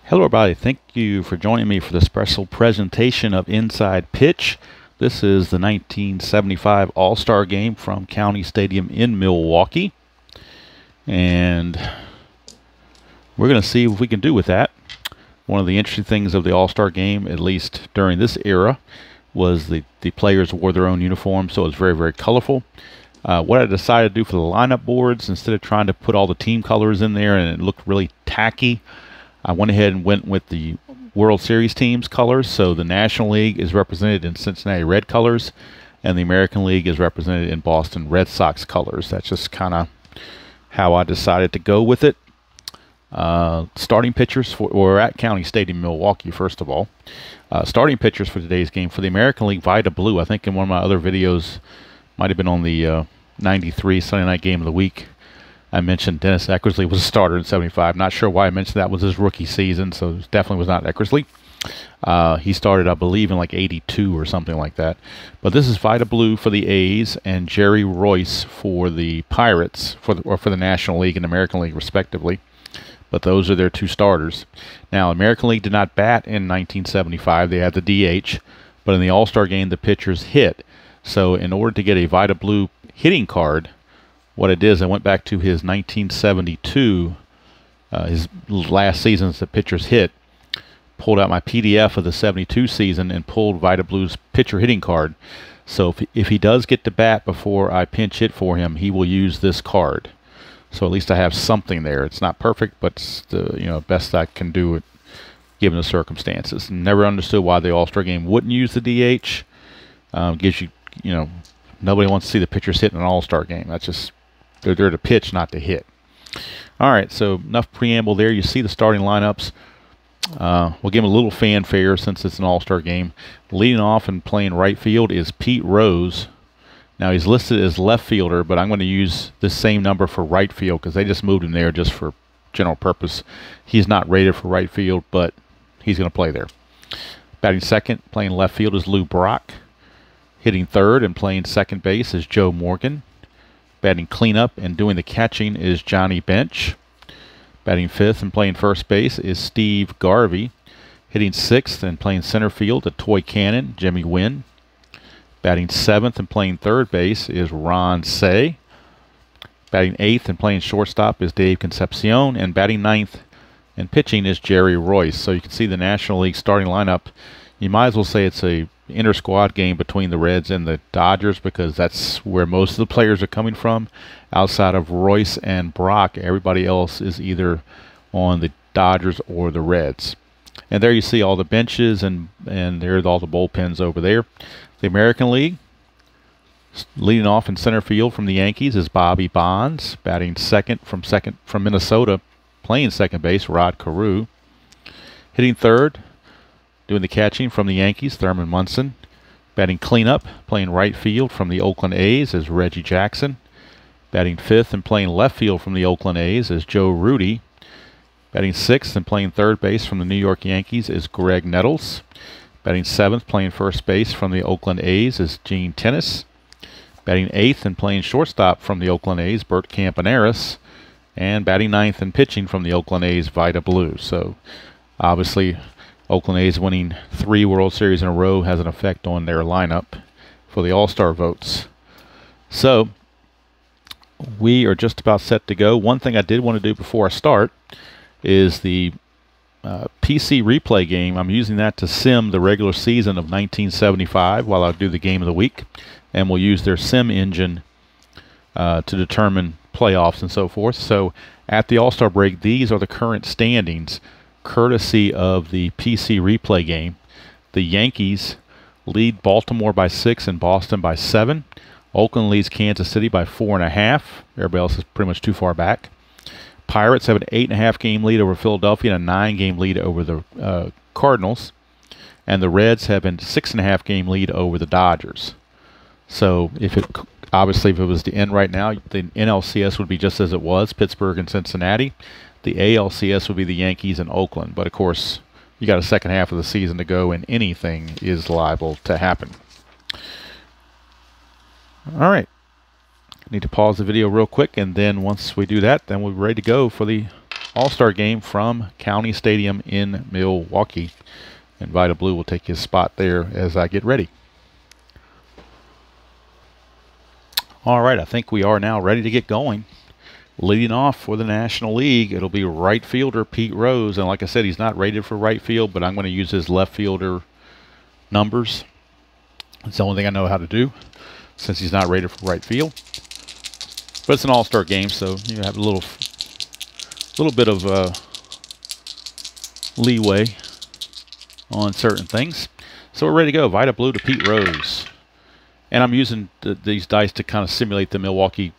Hello everybody, thank you for joining me for the special presentation of Inside Pitch. This is the 1975 All-Star Game from County Stadium in Milwaukee. And we're going to see what we can do with that. One of the interesting things of the All-Star Game, at least during this era, was the players wore their own uniform, so it was very, very colorful. What I decided to do for the lineup boards, instead of trying to put all the team colors in there and it looked really tacky, I went ahead and went with the World Series teams colors. So the National League is represented in Cincinnati Red colors, and the American League is represented in Boston Red Sox colors. That's just kind of how I decided to go with it. Starting pitchers we're at County Stadium, Milwaukee, first of all. Starting pitchers for today's game for the American League, Vida Blue. I think in one of my other videos, might have been on the 93 Sunday Night Game of the Week, I mentioned Dennis Eckersley was a starter in 75. Not sure why I mentioned that was his rookie season, so it definitely was not Eckersley. He started, I believe, in like 82 or something like that. But this is Vida Blue for the A's and Jerry Royce for the Pirates, for the National League and American League, respectively. But those are their two starters. Now, American League did not bat in 1975. They had the DH. But in the All-Star Game, the pitchers hit. So in order to get a Vida Blue hitting card, what I did is I went back to his 1972, his last seasons the pitchers hit, pulled out my PDF of the 72 season and pulled Vida Blue's pitcher hitting card. So if he does get to bat before I pinch hit for him, he will use this card. So at least I have something there. It's not perfect, but it's the best I can do it given the circumstances. Never understood why the All-Star Game wouldn't use the DH. Gives you, nobody wants to see the pitchers hit in an All-Star Game. That's just, they're there to pitch, not to hit. All right, so enough preamble there. You see the starting lineups. We'll give them a little fanfare since it's an All-Star Game. Leading off and playing right field is Pete Rose. Now, he's listed as left fielder, but I'm going to use the same number for right field because they just moved him there just for general purpose. He's not rated for right field, but he's going to play there. Batting second, playing left field is Lou Brock. Hitting third and playing second base is Joe Morgan. Batting cleanup and doing the catching is Johnny Bench. Batting fifth and playing first base is Steve Garvey. Hitting sixth and playing center field, a toy cannon, Jimmy Wynn. Batting seventh and playing third base is Ron Say. Batting eighth and playing shortstop is Dave Concepcion. And batting ninth and pitching is Jerry Royce. So you can see the National League starting lineup. You might as well say it's a inter-squad game between the Reds and the Dodgers because that's where most of the players are coming from. Outside of Royce and Brock, everybody else is either on the Dodgers or the Reds. And there you see all the benches and there's all the bullpens over there. The American League, leading off in center field from the Yankees is Bobby Bonds. Batting second from Minnesota, playing second base, Rod Carew. Hitting third, doing the catching from the Yankees, Thurman Munson. Batting cleanup, playing right field from the Oakland A's is Reggie Jackson. Batting fifth and playing left field from the Oakland A's is Joe Rudi. Batting sixth and playing third base from the New York Yankees is Greg Nettles. Batting seventh, playing first base from the Oakland A's is Gene Tennis. Batting eighth and playing shortstop from the Oakland A's, Bert Campaneris. And batting ninth and pitching from the Oakland A's, Vida Blue. So obviously Oakland A's winning 3 World Series in a row has an effect on their lineup for the All-Star votes. So we are just about set to go. One thing I did want to do before I start is the PC replay game. I'm using that to sim the regular season of 1975 while I do the game of the week. And we'll use their sim engine to determine playoffs and so forth. So at the All-Star break, these are the current standings courtesy of the PC replay game. The Yankees lead Baltimore by 6 and Boston by 7. Oakland leads Kansas City by 4.5. Everybody else is pretty much too far back. Pirates have an 8.5 game lead over Philadelphia and a 9 game lead over the Cardinals. And the Reds have a 6.5 game lead over the Dodgers. So obviously if it was to end right now, the NLCS would be just as it was, Pittsburgh and Cincinnati. The ALCS would be the Yankees and Oakland. But of course, you got a second half of the season to go and anything is liable to happen. All right. Need to pause the video real quick, and then once we do that, then we're ready to go for the All-Star game from County Stadium in Milwaukee. And Vida Blue will take his spot there as I get ready. All right, I think we are now ready to get going. Leading off for the National League, it'll be right fielder Pete Rose. And like I said, he's not rated for right field, but I'm going to use his left fielder numbers. It's the only thing I know how to do since he's not rated for right field. But it's an all-star game, so you have a little bit of leeway on certain things. So we're ready to go. Vida Blue to Pete Rose. And I'm using these dice to kind of simulate the Milwaukee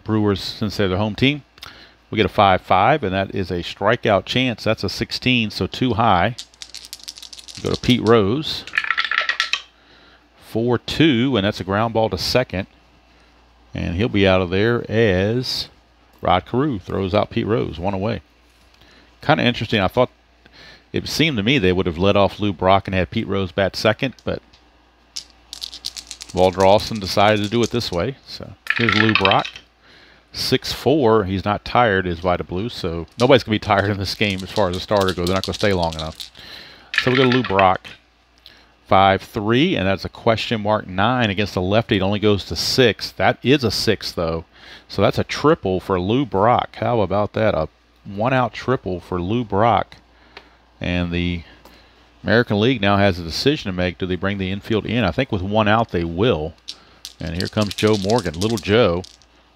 Brewers since they're the home team. We get a 5-5, and that is a strikeout chance. That's a 16, so too high. Go to Pete Rose. 4-2, and that's a ground ball to second. And he'll be out of there as Rod Carew throws out Pete Rose, one away. Kind of interesting. I thought it seemed to me they would have let off Lou Brock and had Pete Rose bat second, but Walter Alston decided to do it this way. So here's Lou Brock. 6-4. He's not tired, is Vida Blue, so nobody's going to be tired in this game as far as the starter goes. They're not going to stay long enough. So we go to Lou Brock. 5-3, and that's a question mark 9 against the lefty. It only goes to 6. That is a 6, though. So that's a triple for Lou Brock. How about that? A one-out triple for Lou Brock. And the American League now has a decision to make. Do they bring the infield in? I think with one out they will. And here comes Joe Morgan. Little Joe.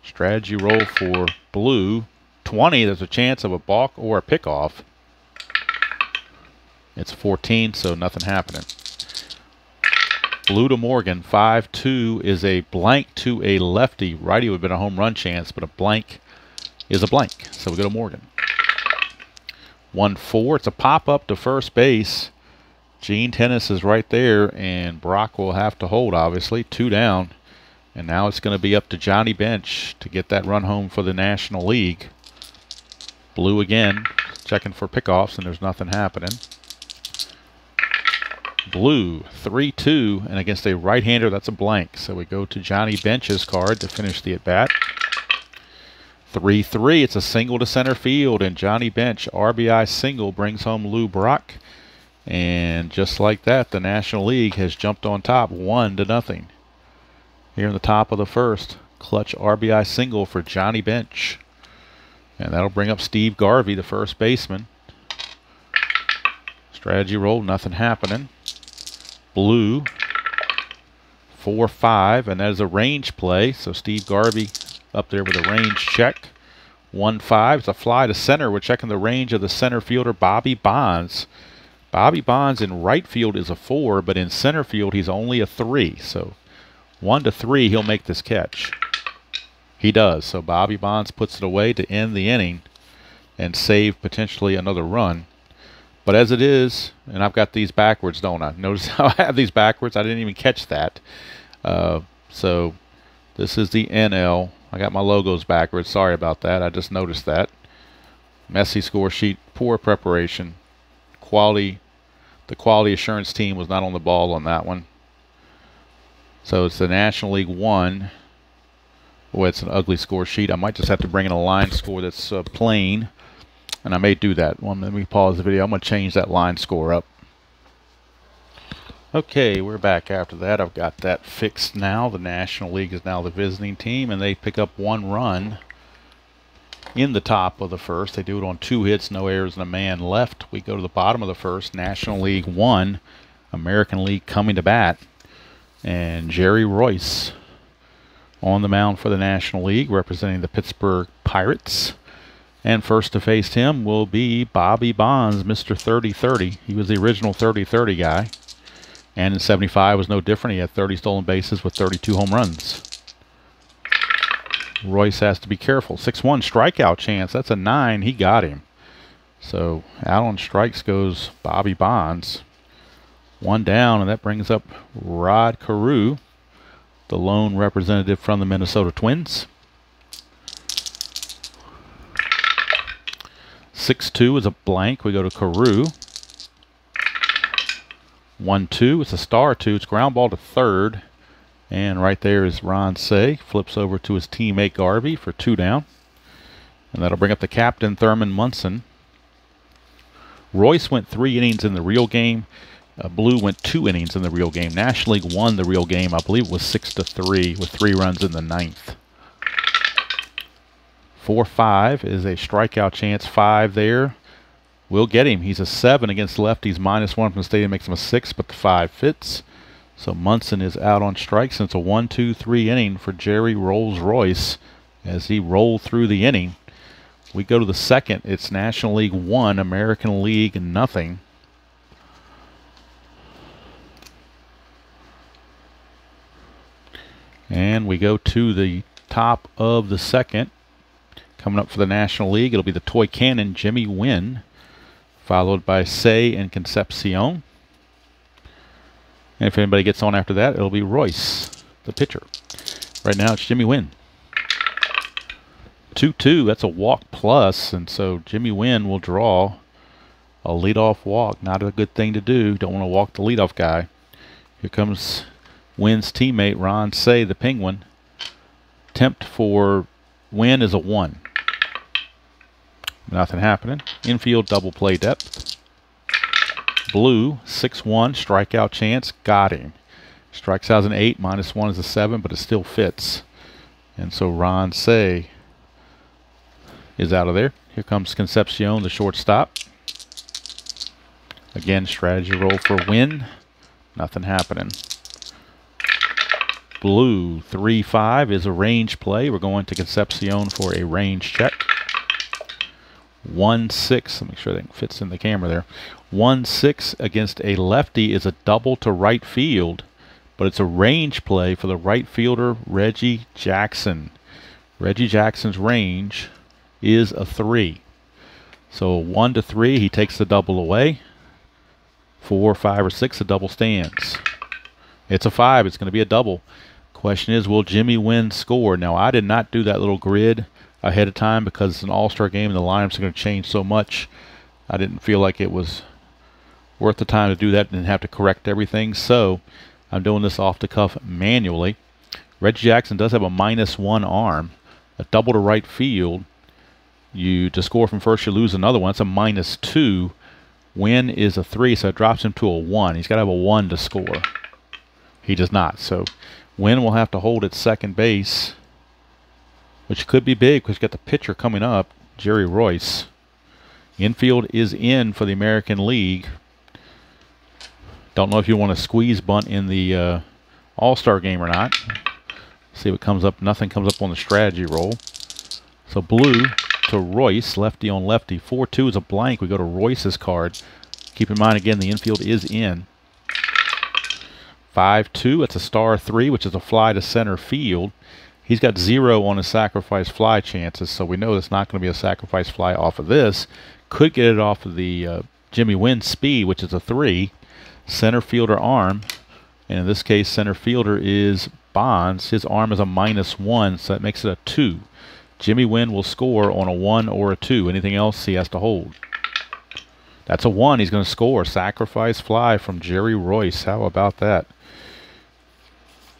Strategy roll for Blue. 20, there's a chance of a balk or a pickoff. It's 14, so nothing happening. Blue to Morgan. 5-2 is a blank to a lefty. Righty would have been a home run chance, but a blank is a blank. So we go to Morgan. 1-4. It's a pop-up to first base. Gene Tennis is right there, and Brock will have to hold, obviously. 2 down. And now it's going to be up to Johnny Bench to get that run home for the National League. Blue again, checking for pickoffs, and there's nothing happening. Blue, 3-2, and against a right-hander, that's a blank. So we go to Johnny Bench's card to finish the at-bat. 3-3, it's a single to center field, and Johnny Bench, RBI single, brings home Lou Brock. And just like that, the National League has jumped on top, 1-0. Here in the top of the first, clutch RBI single for Johnny Bench. And that'll bring up Steve Garvey, the first baseman. Strategy roll, nothing happening. Blue, 4-5, and that is a range play. So Steve Garvey up there with a range check. 1-5, it's a fly to center. We're checking the range of the center fielder, Bobby Bonds. Bobby Bonds in right field is a 4, but in center field he's only a 3. So 1-3, he'll make this catch. He does. So Bobby Bonds puts it away to end the inning and save potentially another run. But as it is, and I've got these backwards, don't I? Notice how I have these backwards? I didn't even catch that. So this is the NL. I got my logos backwards. Sorry about that. I just noticed that. Messy score sheet, poor preparation. The quality assurance team was not on the ball on that one. So it's the National League 1. Boy, it's an ugly score sheet. I might just have to bring in a line score that's plain. And I may do that. Well, let me pause the video. I'm going to change that line score up. Okay, we're back after that. I've got that fixed now. The National League is now the visiting team, and they pick up 1 run in the top of the first. They do it on 2 hits, no errors, and a man left. We go to the bottom of the first. National League 1, American League coming to bat. And Jerry Royce on the mound for the National League, representing the Pittsburgh Pirates. And first to face him will be Bobby Bonds, Mr. 30-30. He was the original 30-30 guy. And in 75 was no different. He had 30 stolen bases with 32 home runs. Royce has to be careful. 6-1 strikeout chance. That's a 9. He got him. So out on strikes goes Bobby Bonds. 1 down, and that brings up Rod Carew, the lone representative from the Minnesota Twins. 6-2 is a blank. We go to Carew. 1-2. It's a star 2. It's ground ball to third. And right there is Ron Cey. Flips over to his teammate Garvey for 2 down. And that'll bring up the captain, Thurman Munson. Royce went 3 innings in the real game. Blue went 2 innings in the real game. National League won the real game. I believe it was 6-3 with 3 runs in the 9th. 4-5 is a strikeout chance. 5 there. We'll get him. He's a 7 against lefties. -1 from the stadium makes him a 6, but the 5 fits. So Munson is out on strikes, and it's a 1-2-3 inning for Jerry Rolls-Royce as he rolled through the inning. We go to the second. It's National League 1, American League nothing. And we go to the top of the second. Coming up for the National League, it'll be the toy cannon, Jimmy Wynn, followed by Say and Concepcion. And if anybody gets on after that, it'll be Royce, the pitcher. Right now, it's Jimmy Wynn. 2-2, that's a walk plus, and so Jimmy Wynn will draw a leadoff walk. Not a good thing to do. Don't want to walk the leadoff guy. Here comes Wynn's teammate, Ron Say, the Penguin. Attempt for Wynn is a 1. Nothing happening. Infield double play depth. Blue, 6-1, strikeout chance. Got him. Strikes out as an 8, -1 is a 7, but it still fits. And so Ron Say is out of there. Here comes Concepcion, the shortstop. Again, strategy roll for Wynn. Nothing happening. Blue, 3-5 is a range play. We're going to Concepcion for a range check. 1-6, let me make sure that fits in the camera there. 1-6 against a lefty is a double to right field, but it's a range play for the right fielder, Reggie Jackson. Reggie Jackson's range is a 3. So 1-3, he takes the double away. 4, 5, or 6, a double stands. It's a 5, it's going to be a double. Question is, will Jimmy Wynn score? Now, I did not do that little grid ahead of time because it's an all-star game and the lineups are going to change so much. I didn't feel like it was worth the time to do that and have to correct everything, so I'm doing this off the cuff manually. Reggie Jackson does have a -1 arm. A double to right field, to score from first, you lose another one. It's a -2. Wynn is a 3, so it drops him to a 1. He's got to have a 1 to score. He does not, so Wynn will have to hold at second base, which could be big because you've got the pitcher coming up, Jerry Royce. Infield is in for the American League. Don't know if you want to squeeze bunt in the All-Star game or not. See what comes up. Nothing comes up on the strategy roll. So blue to Royce, lefty on lefty. 4-2 is a blank. We go to Royce's card. Keep in mind, again, the infield is in. 5-2, it's a star 3, which is a fly to center field. He's got 0 on his sacrifice fly chances, so we know it's not going to be a sacrifice fly off of this. Could get it off of the Jimmy Wynn speed, which is a 3. Center fielder arm, and in this case, center fielder is Bonds. His arm is a -1, so that makes it a 2. Jimmy Wynn will score on a 1 or a 2. Anything else he has to hold. That's a 1. He's going to score. Sacrifice fly from Jerry Royce. How about that?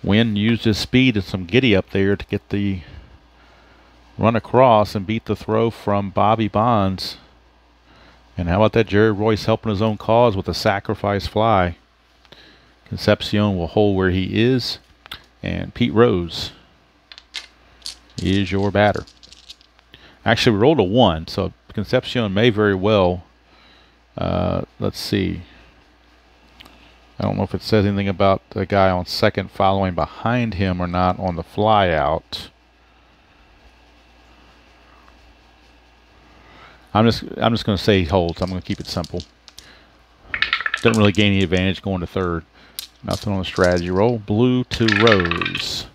Wynn used his speed and some giddy up there to get the run across and beat the throw from Bobby Bonds. And how about that? Jerry Royce helping his own cause with a sacrifice fly. Concepcion will hold where he is. And Pete Rose is your batter. Actually, we rolled a 1, so Concepcion may very well. Let's see. I don't know if it says anything about the guy on second following behind him or not on the fly out. I'm just going to say he holds. I'm going to keep it simple. Doesn't really gain any advantage going to third. Nothing on the strategy roll. Blue to Rose.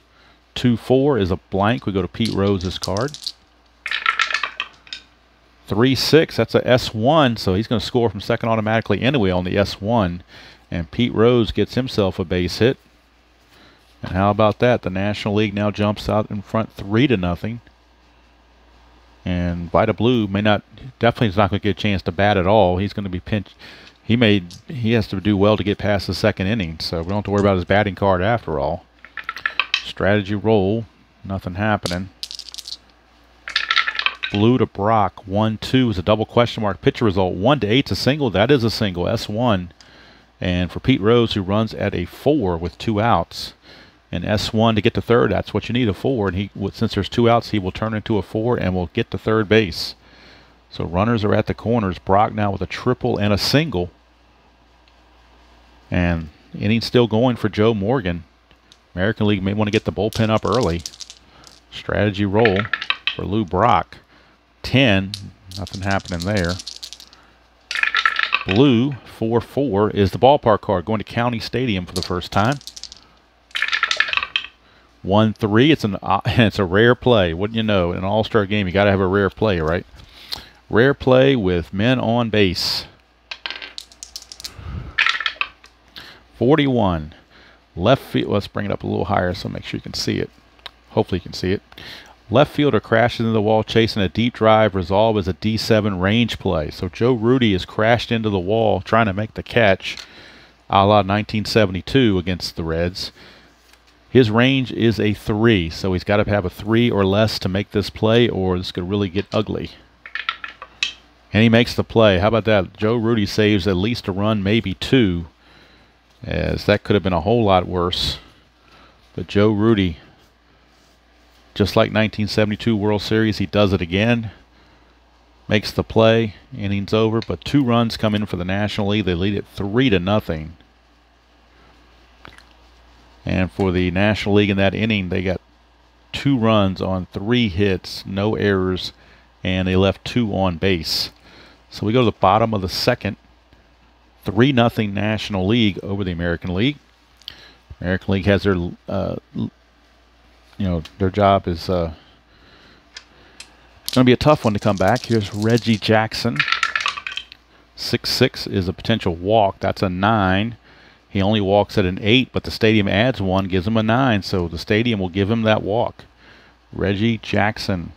2-4 is a blank. We go to Pete Rose's card. 3-6, that's a S1, so he's going to score from second automatically anyway on the S1. And Pete Rose gets himself a base hit. And how about that? The National League now jumps out in front 3-0. And Vida Blue definitely is not going to get a chance to bat at all. He's going to be pinched. He has to do well to get past the second inning, so we don't have to worry about his batting card after all. Strategy roll, nothing happening. Blue to Brock. 1-2 is a double question mark. Pitcher result. 1-8 is a single. That is a single. S1. And for Pete Rose, who runs at a 4 with 2 outs. And S1 to get to third, that's what you need, a 4. And since there's 2 outs, he will turn into a 4 and will get to third base. So runners are at the corners. Brock now with a triple and a single. And inning still going for Joe Morgan. American League may want to get the bullpen up early. Strategy roll for Lou Brock. 10, nothing happening there. Blue 4-4 is the ballpark card going to County Stadium for the first time. 1-3. It's a rare play. Wouldn't you know? In an all-star game, you got to have a rare play, right? Rare play with men on base. 41. Left field. Let's bring it up a little higher so make sure you can see it. Hopefully you can see it. Left fielder crashes into the wall chasing a deep drive. Resolve is a D7 range play. So Joe Rudi has crashed into the wall trying to make the catch a la 1972 against the Reds. His range is a 3, so he's got to have a 3 or less to make this play, or this could really get ugly. And he makes the play. How about that? Joe Rudi saves at least a run, maybe 2, as that could have been a whole lot worse. But Joe Rudi, just like 1972 World Series, he does it again. Makes the play. Inning's over, but 2 runs come in for the National League. They lead it 3-0. And for the National League in that inning, they got 2 runs on 3 hits, no errors, and they left 2 on base. So we go to the bottom of the second. 3-0 National League over the American League. American League has their, their job is going to be a tough one to come back. Here's Reggie Jackson. 6-6 is a potential walk. That's a 9. He only walks at an 8, but the stadium adds 1, gives him a 9. So the stadium will give him that walk. Reggie Jackson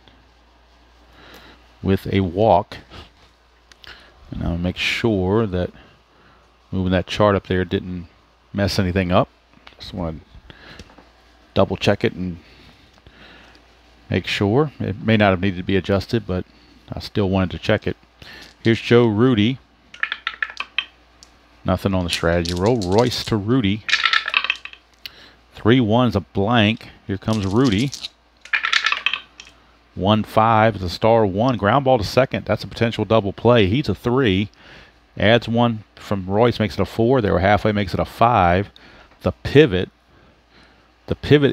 with a walk. And I'll make sure that moving that chart up there didn't mess anything up. Just want to double check it and make sure. It may not have needed to be adjusted, but I still wanted to check it. Here's Joe Rudi. Nothing on the strategy roll. Royce to Rudi. 3-1's a blank. Here comes Rudi. 1-5 is a star 1. Ground ball to second. That's a potential double play. He's a 3. Adds 1 from Royce, makes it a 4. They were halfway, makes it a 5. The pivot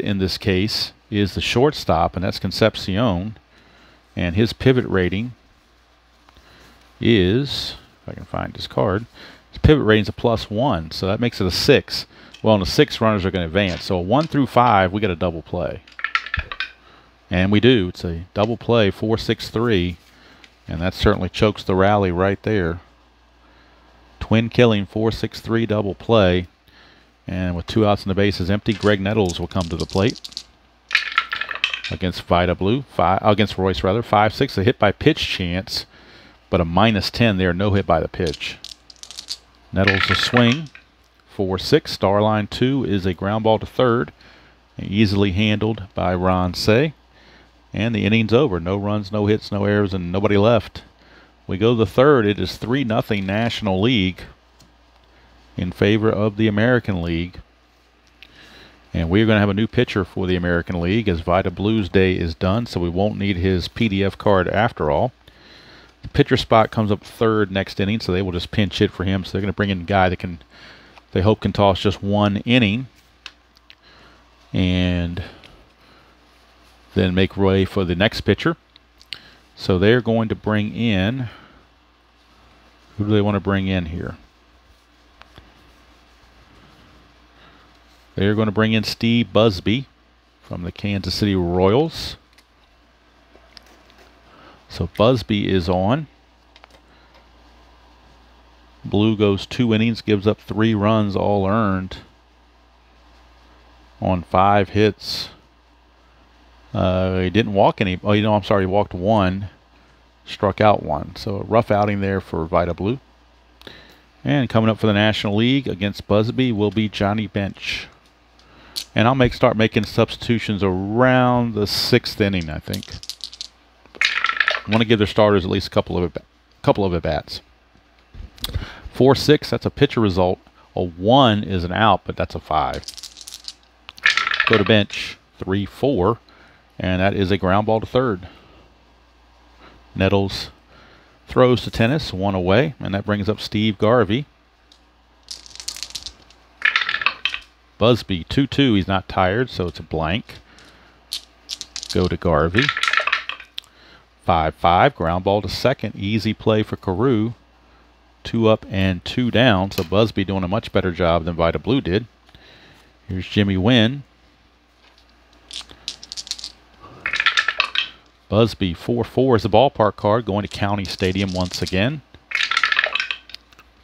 in this case is the shortstop, and that's Concepcion. And his pivot rating is, if I can find his card, his pivot rating is a +1, so that makes it a 6. Well, and the 6 runners are going to advance. So 1 through 5, we get a double play. And we do. It's a double play, 4-6-3. And that certainly chokes the rally right there. Twin killing, 4-6-3 double play. And with 2 outs and the bases empty, Greg Nettles will come to the plate against Vida Blue. Against Royce, rather. 5-6, a hit by pitch chance, but a -10 there, no hit by the pitch. Nettles a swing. 4-6. Starline 2 is a ground ball to third. Easily handled by Ron Cey. And the inning's over. No runs, no hits, no errors, and nobody left. We go to the third. It is 3-0 National League in favor of the American League. And we're going to have a new pitcher for the American League as Vida Blue's day is done, so we won't need his PDF card after all. The pitcher spot comes up third next inning, so they will just pinch hit for him. So they're going to bring in a guy that they hope can toss just 1 inning. And then make way for the next pitcher. So they're going to bring in, who do they want to bring in here? They're going to bring in Steve Busby from the Kansas City Royals. So Busby is on. Blue goes 2 innings, gives up 3 runs, all earned on 5 hits. He didn't walk any. Oh, I'm sorry. He walked 1, struck out 1. So a rough outing there for Vida Blue. And coming up for the National League against Busby will be Johnny Bench. And I'll start making substitutions around the 6th inning, I think. want to give their starters at least a couple of at-bats. 4-6, that's a pitcher result. A 1 is an out, but that's a 5. Go to bench. 3-4, and that is a ground ball to third. Nettles throws to tennis, 1 away, and that brings up Steve Garvey. Busby, 2-2. He's not tired, so it's a blank. Go to Garvey. 5-5. Ground ball to second. Easy play for Carew. 2 up and 2 down. So Busby doing a much better job than Vida Blue did. Here's Jimmy Wynn. Busby, 4-4 is the ballpark card, going to County Stadium once again.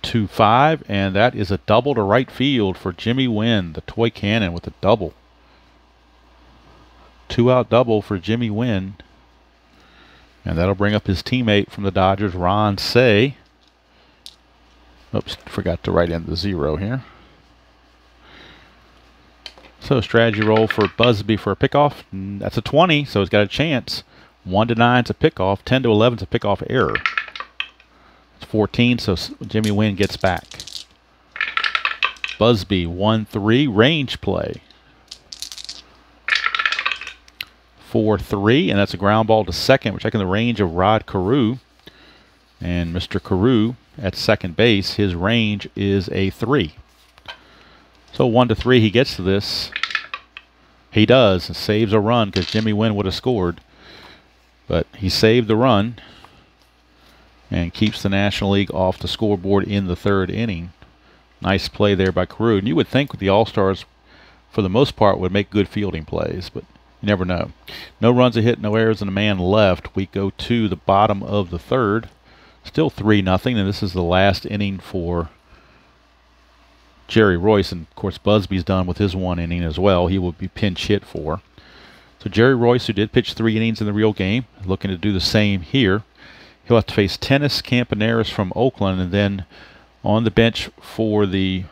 2-5, and that is a double to right field for Jimmy Wynn, the toy cannon with a double. 2-out double for Jimmy Wynn. And that'll bring up his teammate from the Dodgers, Ron Cey. Oops, forgot to write in the 0 here. So strategy roll for Busby for a pickoff. That's a 20, so he's got a chance. 1-9 is a pickoff. 10-11 is a pickoff error. It's 14, so Jimmy Wynn gets back. Busby, 1-3, range play. 4-3, and that's a ground ball to second. We're checking the range of Rod Carew. And Mr. Carew at second base, his range is a 3. So 1-3, he gets to this. He does, and saves a run because Jimmy Wynn would have scored. But he saved the run and keeps the National League off the scoreboard in the 3rd inning. Nice play there by Carew. And you would think with the All-Stars, for the most part, would make good fielding plays, but you never know. No runs a hit, no errors, and a man left. We go to the bottom of the 3rd. Still 3-0, and this is the last inning for Jerry Royce. And, of course, Busby's done with his 1 inning as well. He will be pinch hit for. So Jerry Royce, who did pitch 3 innings in the real game, looking to do the same here. He'll have to face Tennis Campaneris from Oakland, and then on the bench for the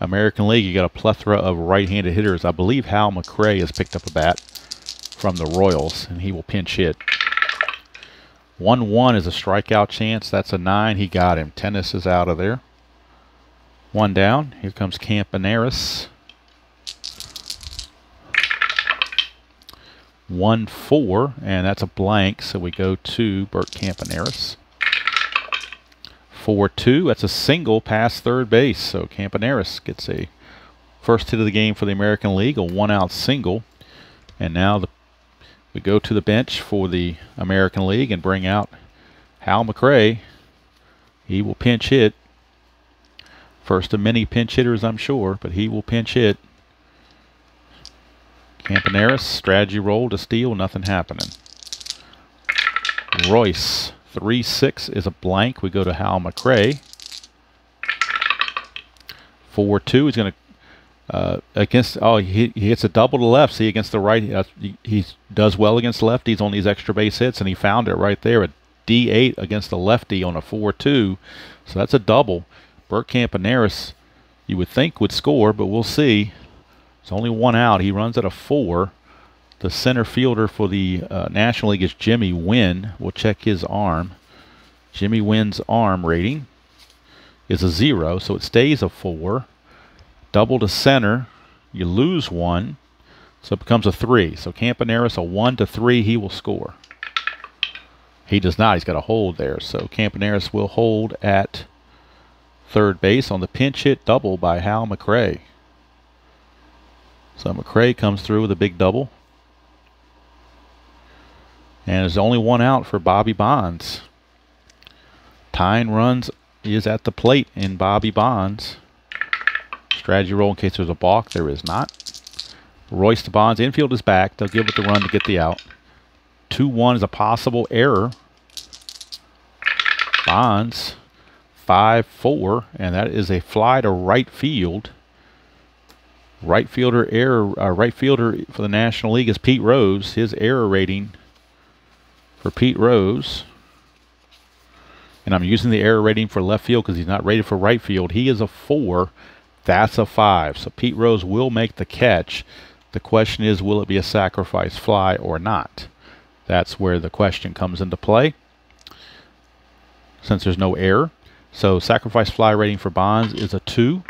American League, you got a plethora of right-handed hitters. I believe Hal McRae has picked up a bat from the Royals, and he will pinch hit. 1-1 is a strikeout chance. That's a 9. He got him. Tennis is out of there. 1 down. Here comes Campaneris. 1-4, and that's a blank, so we go to Bert Campaneris. 4-2, that's a single past third base, so Campaneris gets a first hit of the game for the American League, a 1-out single. And now we go to the bench for the American League and bring out Hal McRae. He will pinch hit. First of many pinch hitters, I'm sure, but he will pinch hit. Campaneris, strategy roll to steal, nothing happening. Royce, 3-6 is a blank. We go to Hal McRae. 4-2, he's going to, he hits a double to left. See, against the right, he does well against lefties on these extra base hits, and he found it right there. A D8 against the lefty on a 4-2. So that's a double. Bert Campaneris, you would think, would score, but we'll see. It's only 1 out. He runs at a 4. The center fielder for the National League is Jimmy Wynn. We'll check his arm. Jimmy Wynn's arm rating is a 0, so it stays a 4. Double to center, you lose 1, so it becomes a 3. So Campaneris, a 1-3, he will score. He does not. He's got a hold there. So Campaneris will hold at third base on the pinch hit double by Hal McRae. So McRae comes through with a big double. And there's only 1 out for Bobby Bonds. Tying runs is at the plate in Bobby Bonds. Strategy roll in case there's a balk. There is not. Royce to Bonds. Infield is back. They'll give it the run to get the out. 2-1 is a possible error. Bonds, 5-4, and that is a fly to right field. Right fielder error. Right fielder for the National League is Pete Rose. His error rating for Pete Rose, and I'm using the error rating for left field because he's not rated for right field. He is a 4. That's a 5. So Pete Rose will make the catch. The question is, will it be a sacrifice fly or not? That's where the question comes into play. since there's no error. So sacrifice fly rating for Bonds is a 2.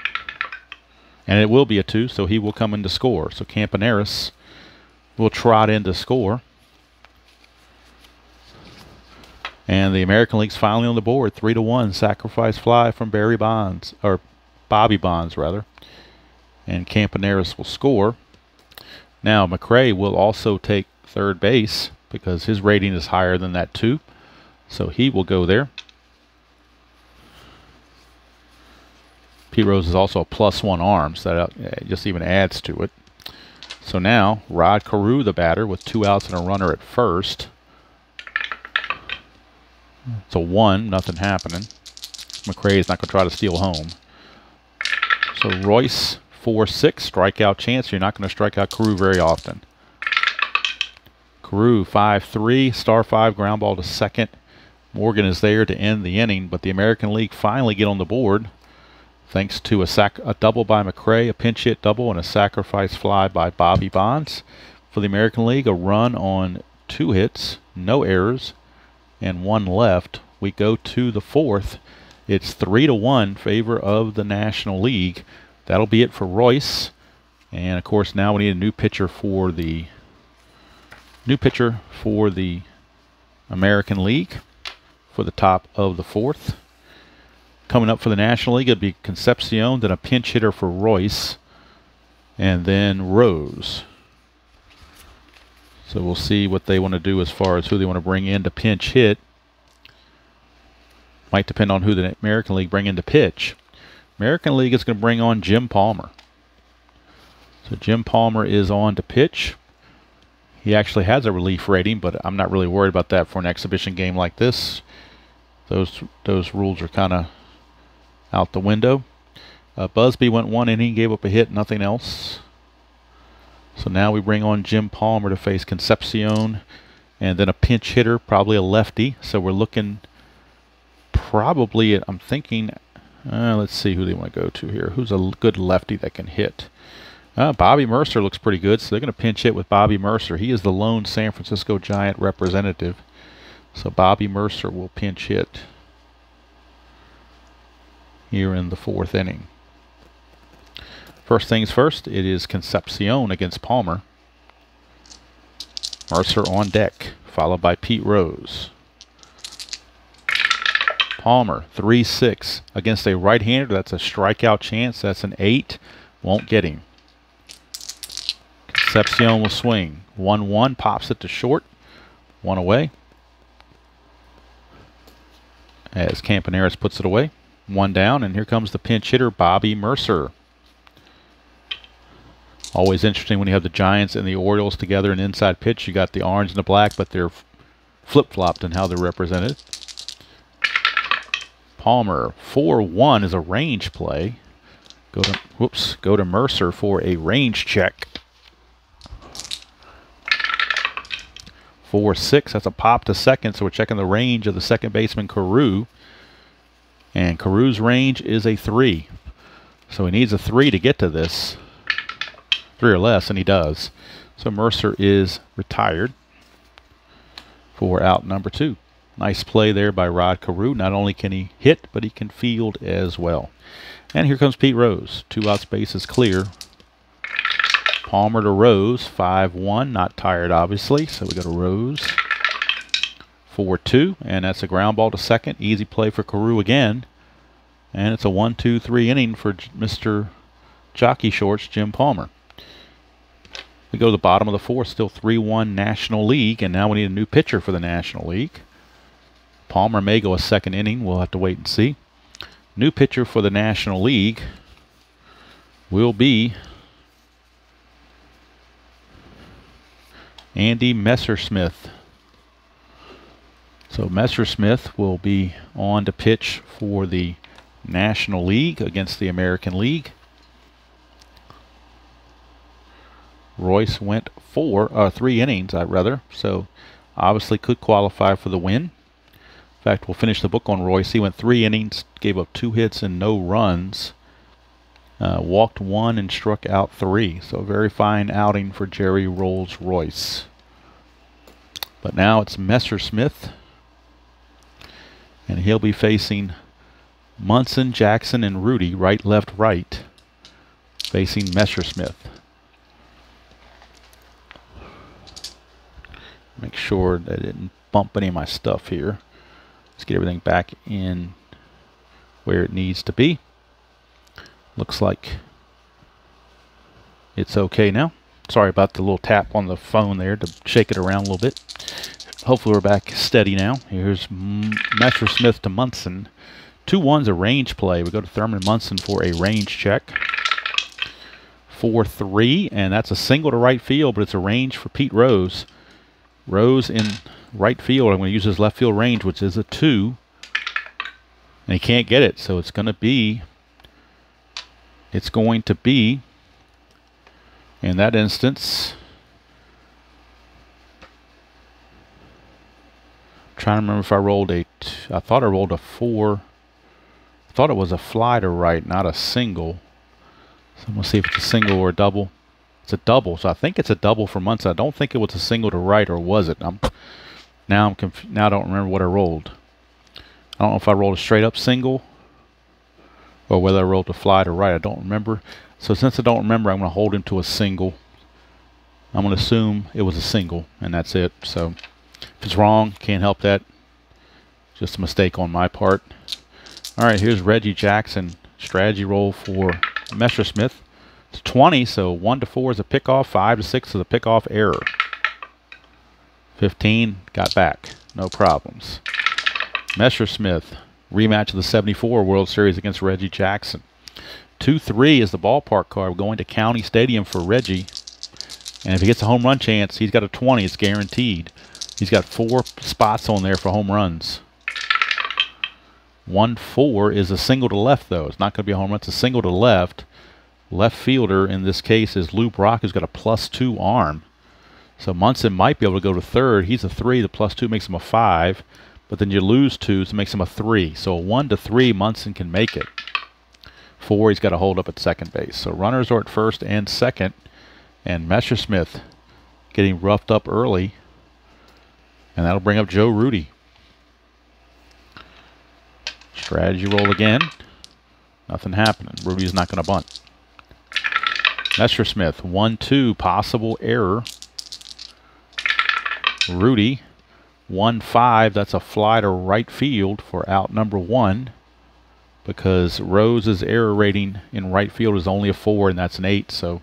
And it will be a 2, so he will come in to score. So Campaneris will trot in to score. And the American League's finally on the board. 3-1. Sacrifice fly from Barry Bonds, or Bobby Bonds, rather. And Campaneris will score. Now, McRae will also take third base because his rating is higher than that 2. So he will go there. Pete Rose is also a +1 arm, so that just even adds to it. So now, Rod Carew, the batter, with 2 outs and a runner at first. It's a 1, nothing happening. McRae is not going to try to steal home. So Royce, 4-6, strikeout chance. You're not going to strike out Carew very often. Carew, 5-3, star 5, ground ball to second. Morgan is there to end the inning, but the American League finally get on the board thanks to a double by McRae, a pinch hit double, and a sacrifice fly by Bobby Bonds. For the American League, a run on 2 hits, no errors, and 1 left. We go to the 4th. It's 3-1 favor of the National League. That'll be it for Royce. And of course, now we need a new pitcher for the American League for the top of the 4th. Coming up for the National League, it'll be Concepcion, then a pinch hitter for Royce, and then Rose. So we'll see what they want to do as far as who they want to bring in to pinch hit. Might depend on who the American League bring in to pitch. American League is going to bring on Jim Palmer. So Jim Palmer is on to pitch. He actually has a relief rating, but I'm not really worried about that for an exhibition game like this. Those rules are kind of out the window. Busby went 1 inning, gave up a hit, nothing else. So now we bring on Jim Palmer to face Concepcion, and then a pinch hitter, probably a lefty. So we're looking probably at, I'm thinking, let's see who they want to go to here. Who's a good lefty that can hit? Bobby Mercer looks pretty good, so they're going to pinch hit with Bobby Mercer. He is the lone San Francisco Giant representative. So Bobby Mercer will pinch hit here in the 4th inning. First things first, it is Concepcion against Palmer. Mercer on deck, followed by Pete Rose. Palmer, 3-6 against a right-hander. That's a strikeout chance. That's an 8. Won't get him. Concepcion will swing. 1-1, pops it to short. 1 away. As Campaneris puts it away. 1 down, and here comes the pinch hitter, Bobby Mercer. Always interesting when you have the Giants and the Orioles together in inside pitch. You got the orange and the black, but they're flip-flopped in how they're represented. Palmer, 4-1 is a range play. Go to Mercer for a range check. 4-6, that's a pop to second, so we're checking the range of the second baseman, Carew. And Carew's range is a 3. So he needs a 3 to get to this. 3 or less, and he does. So Mercer is retired for out number 2. Nice play there by Rod Carew. Not only can he hit, but he can field as well. And here comes Pete Rose. 2 outs, bases clear. Palmer to Rose, 5-1. Not tired, obviously, so we go to Rose. 4-2, and that's a ground ball to second. Easy play for Carew again. And it's a 1-2-3 inning for Mr. Jockey Shorts, Jim Palmer. We go to the bottom of the 4th, still 3-1 National League, and now we need a new pitcher for the National League. Palmer may go a second inning. We'll have to wait and see. New pitcher for the National League will be Andy Messersmith. So Messersmith will be on to pitch for the National League against the American League. Royce went 3 innings, so obviously could qualify for the win. In fact, we'll finish the book on Royce. He went 3 innings, gave up 2 hits and no runs. Walked 1 and struck out 3. So a very fine outing for Jerry Rolls Royce. But now it's Messersmith. And he'll be facing Munson, Jackson, and Rudy, right, left, right, facing Messersmith. Make sure that I didn't bump any of my stuff here. Let's get everything back in where it needs to be. Looks like it's okay now. Sorry about the little tap on the phone there to shake it around a little bit. Hopefully we're back steady now. Here's Messersmith to Munson. 2-1's a range play. We go to Thurman Munson for a range check. 4-3, and that's a single to right field, but it's a range for Pete Rose. Rose in right field. I'm going to use his left field range, which is a 2. And he can't get it, so it's going to be in that instance, I'm trying to remember if I rolled I thought I rolled a 4. I thought it was a fly to right, not a single. So I'm going to see if it's a single or a double. It's a double, so I think it's a double for Munson. I don't think it was a single to right, or was it? Now I don't remember what I rolled. I don't know if I rolled a straight up single or whether I rolled a fly to right. I don't remember. So since I don't remember, I'm going to hold him to a single. I'm going to assume it was a single, and that's it. So if it's wrong, can't help that. Just a mistake on my part. All right, here's Reggie Jackson. Strategy roll for Messersmith. It's 20, so 1-4 is a pickoff, 5-6 is a pickoff error. 15, got back. No problems. Messersmith, rematch of the 74 World Series against Reggie Jackson. 2-3 is the ballpark card. We're going to County Stadium for Reggie. And if he gets a home run chance, he's got a 20. It's guaranteed. He's got 4 spots on there for home runs. 1-4 is a single to left, though. It's not going to be a home run. It's a single to left. Left fielder in this case is Lou Brock, who's got a +2 arm. So Munson might be able to go to third. He's a 3. The +2 makes him a 5. But then you lose 2, so it makes him a 3. So a 1-3, Munson can make it. 4, he's got to hold up at second base. So runners are at first and second. And Messersmith getting roughed up early. And that'll bring up Joe Rudy. Strategy roll again. Nothing happening. Rudy's not going to bunt. Messersmith, 1-2, possible error. Rudy, 1-5, that's a fly to right field for out number 1, because Rose's error rating in right field is only a 4, and that's an 8, so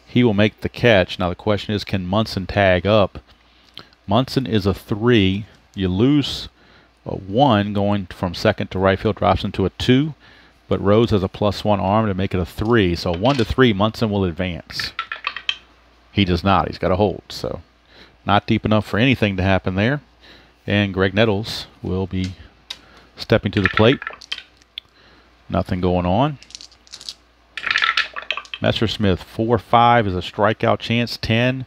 he will make the catch. Now the question is, can Munson tag up? Munson is a 3. You lose a 1 going from second to right field, drops into a 2, but Rose has a +1 arm to make it a 3. So 1-3, Munson will advance. He does not. He's got to hold. So not deep enough for anything to happen there. And Greg Nettles will be stepping to the plate. Nothing going on. Messersmith, 4-5 is a strikeout chance. 10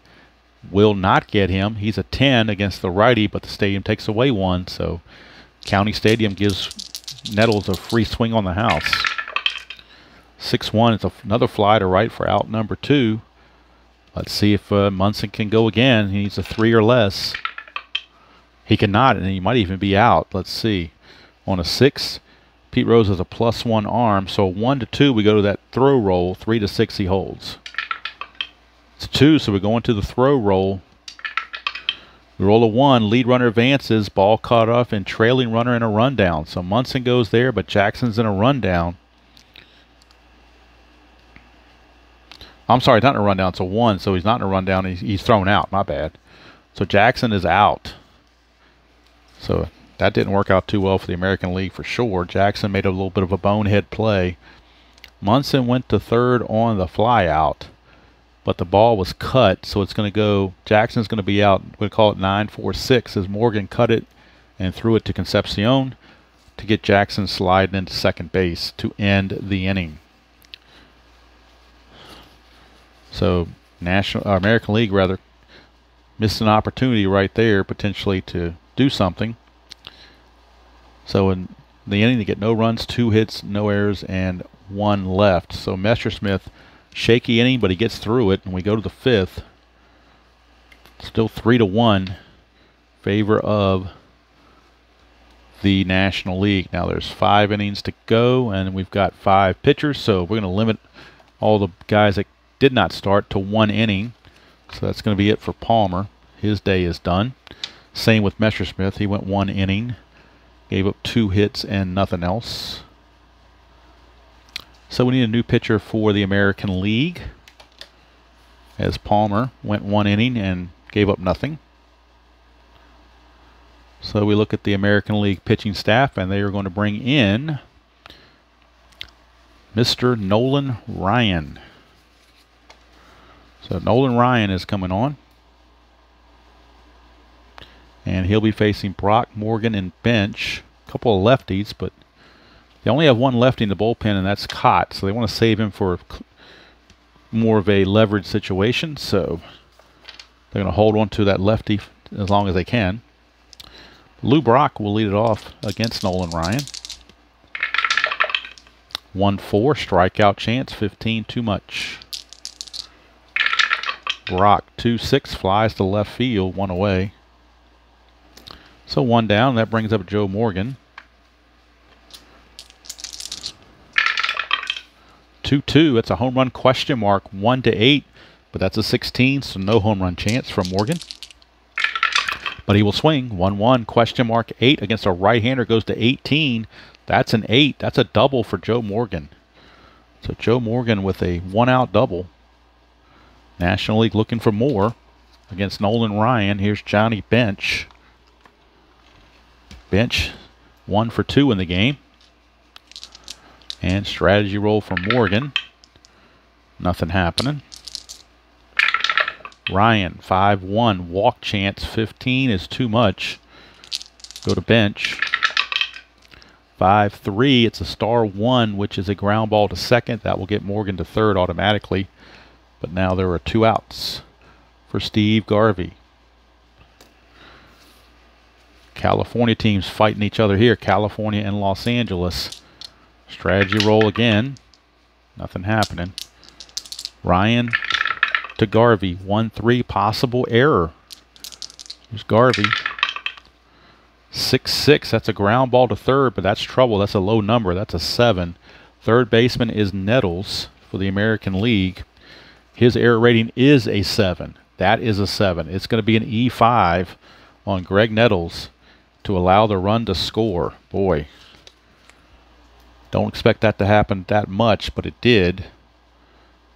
will not get him. He's a 10 against the righty, but the stadium takes away 1. So County Stadium gives Nettles a free swing on the house. 6-1, it's another fly to right for out number 2. Let's see if Munson can go again. He needs a 3 or less. He cannot, and he might even be out. Let's see. On a 6, Pete Rose has a +1 arm. So 1-2, we go to that throw roll. 3-6, he holds. It's 2, so we go into the throw roll. We roll a 1, lead runner advances, ball caught off, and trailing runner in a rundown. So Munson goes there, but Jackson's in a rundown. I'm sorry, not in a rundown, it's a 1, so he's not in a rundown, he's thrown out, my bad. So Jackson is out. So that didn't work out too well for the American League for sure. Jackson made a little bit of a bonehead play. Munson went to third on the fly out, but the ball was cut, so it's going to go, Jackson's going to be out. We'll call it 9-4-6 as Morgan cut it and threw it to Concepcion to get Jackson sliding into second base to end the inning. So American League rather missed an opportunity right there potentially to do something. So in the inning they get no runs, 2 hits, no errors, and 1 left. So Messersmith, shaky inning, but he gets through it, and we go to the 5th. Still 3-1 favor of the National League. Now there's 5 innings to go, and we've got 5 pitchers, so we're going to limit all the guys that did not start to 1 inning. So that's going to be it for Palmer. His day is done. Same with Messersmith. He went 1 inning, gave up 2 hits and nothing else. So we need a new pitcher for the American League, as Palmer went 1 inning and gave up nothing. So we look at the American League pitching staff, and they are going to bring in Mr. Nolan Ryan. So Nolan Ryan is coming on, and he'll be facing Brock Morgan and bench. A couple of lefties, but they only have 1 lefty in the bullpen, and that's Cott. So they want to save him for more of a leverage situation. So they're going to hold on to that lefty as long as they can. Lou Brock will lead it off against Nolan Ryan. 1-4, strikeout chance, 15 too much. Brock 2-6, flies to left field, 1 away. So 1 down, that brings up Joe Morgan. 2-2, that's a home run question mark, 1-8, but that's a 16, so no home run chance from Morgan. But he will swing. 1-1, question mark 8 against a right-hander, goes to 18. That's an 8. That's a double for Joe Morgan. So Joe Morgan with a 1-out double. National League looking for more against Nolan Ryan. Here's Johnny Bench. Bench 1 for 2 in the game. And strategy roll for Morgan. Nothing happening. Ryan, 5-1, walk chance, 15 is too much. Go to bench. 5-3, it's a star 1, which is a ground ball to second. That will get Morgan to third automatically. But now there are 2 outs for Steve Garvey. California teams fighting each other here, California and Los Angeles. Strategy roll again. Nothing happening. Ryan to Garvey, 1-3, possible error. Here's Garvey. 6-6, that's a ground ball to third, but that's trouble. That's a low number. That's a 7. Third baseman is Nettles for the American League. His error rating is a 7. That is a 7. It's going to be an E5 on Greg Nettles to allow the run to score. Boy, don't expect that to happen that much, but it did.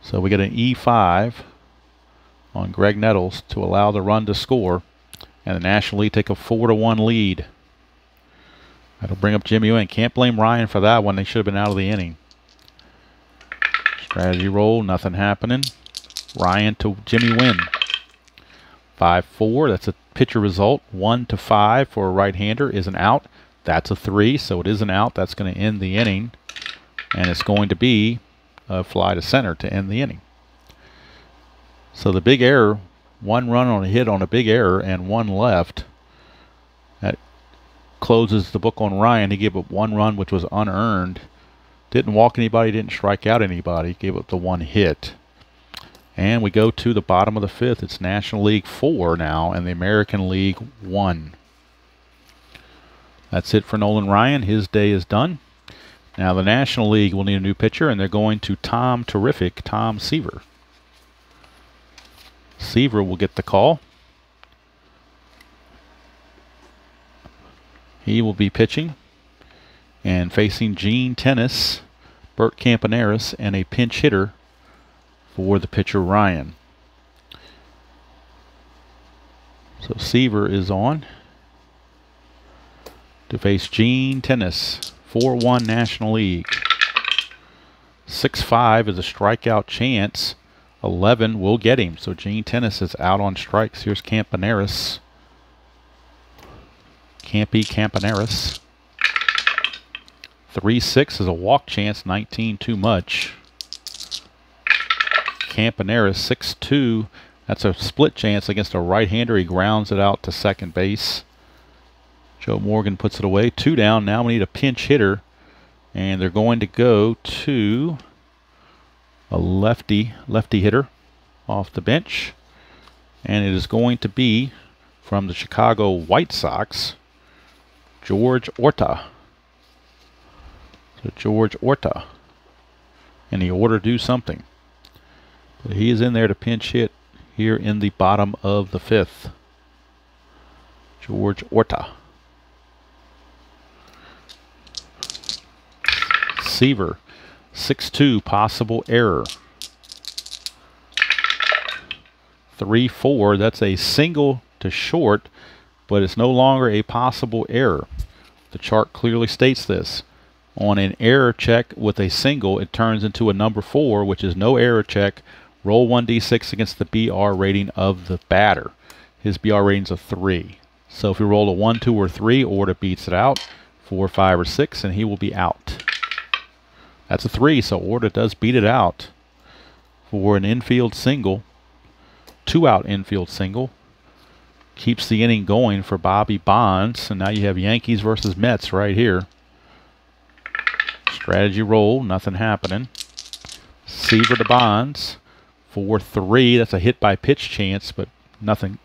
So we get an E5 on Greg Nettles to allow the run to score, and the National League take a 4-1 lead. That'll bring up Jimmy Wynn. Can't blame Ryan for that one. They should have been out of the inning. Strategy roll, nothing happening. Ryan to Jimmy Wynn. 5-4, that's a pitcher result. 1-5 for a right-hander is an out. That's a 3, so it is an out. That's going to end the inning, and it's going to be a fly to center to end the inning. So the big error, 1 run on a hit on a big error and 1 left. That closes the book on Ryan. He gave up 1 run, which was unearned. Didn't walk anybody, didn't strike out anybody. Gave up the 1 hit. And we go to the bottom of the 5th. It's National League 4 now and the American League 1. That's it for Nolan Ryan. His day is done. Now the National League will need a new pitcher, and they're going to Tom Seaver. Seaver will get the call. He will be pitching and facing Gene Tennis, Bert Campaneris, and a pinch hitter for the pitcher Ryan. So Seaver is on to face Gene Tennis. 4-1 National League. 6-5 is a strikeout chance. 11 will get him. So Gene Tennis is out on strikes. Here's Campaneris. Campaneris. 3-6 is a walk chance. 19 too much. Campaneris 6-2. That's a split chance against a right-hander. He grounds it out to second base. Joe Morgan puts it away. 2 down. Now we need a pinch hitter. And they're going to go to a lefty hitter off the bench. And it is going to be from the Chicago White Sox. George Orta. So George Orta. And he ought to do something. But he is in there to pinch hit here in the bottom of the 5th. George Orta. Seaver. 6-2, possible error. 3-4, that's a single to short, but it's no longer a possible error. The chart clearly states this. On an error check with a single, it turns into a number 4, which is no error check. Roll 1d6 against the BR rating of the batter. His BR rating's a 3. So if you roll a 1, 2, or 3, Orta beats it out. 4, 5, or 6, and he will be out. That's a 3, so Orta does beat it out for an infield single. 2-out infield single. Keeps the inning going for Bobby Bonds. And now you have Yankees versus Mets right here. Strategy roll, nothing happening. Seaver to Bonds. 4-3, that's a hit by pitch chance, but nothing.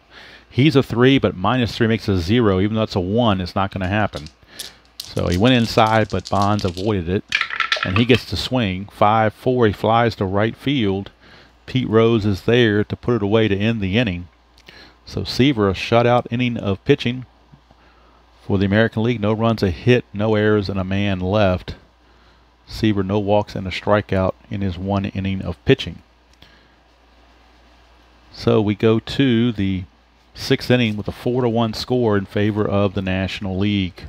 He's a 3, but -3 makes a 0. Even though it's a 1, it's not going to happen. So he went inside, but Bonds avoided it. And he gets to swing. 5-4, he flies to right field. Pete Rose is there to put it away to end the inning. So Seaver, a shutout inning of pitching for the American League. No runs, a hit, no errors, and a man left. Seaver, no walks and a strikeout in his 1 inning of pitching. So we go to the 6th inning with a 4-1 score in favor of the National League.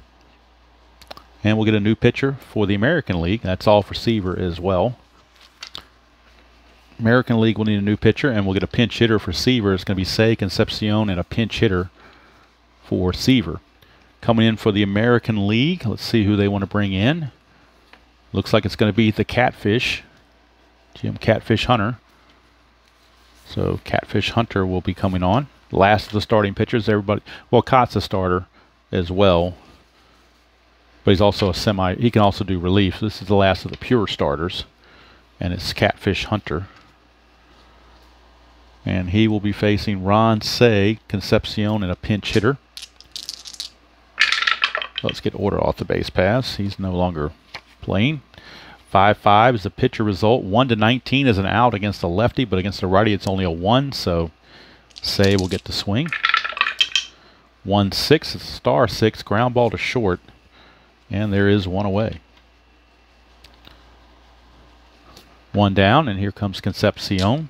And we'll get a new pitcher for the American League. That's all for Seaver as well. American League will need a new pitcher, and we'll get a pinch hitter for Seaver. It's going to be Say Concepcion and a pinch hitter for Seaver. Coming in for the American League, let's see who they want to bring in. Looks like it's going to be the Catfish, Jim Catfish Hunter. So Catfish Hunter will be coming on. Last of the starting pitchers, everybody. Well, Cott's a starter as well, but he's also a semi. He can also do relief. This is the last of the pure starters, and it's Catfish Hunter. And he will be facing Ron Say Concepcion and a pinch hitter. Let's get Orta off the base pass. He's no longer playing. 5-5 is the pitcher result. 1-19 is an out against a lefty, but against a righty it's only a 1, so Say will get the swing. 1-6 is star 6, ground ball to short, and there is 1 away. 1 down, and here comes Concepcion.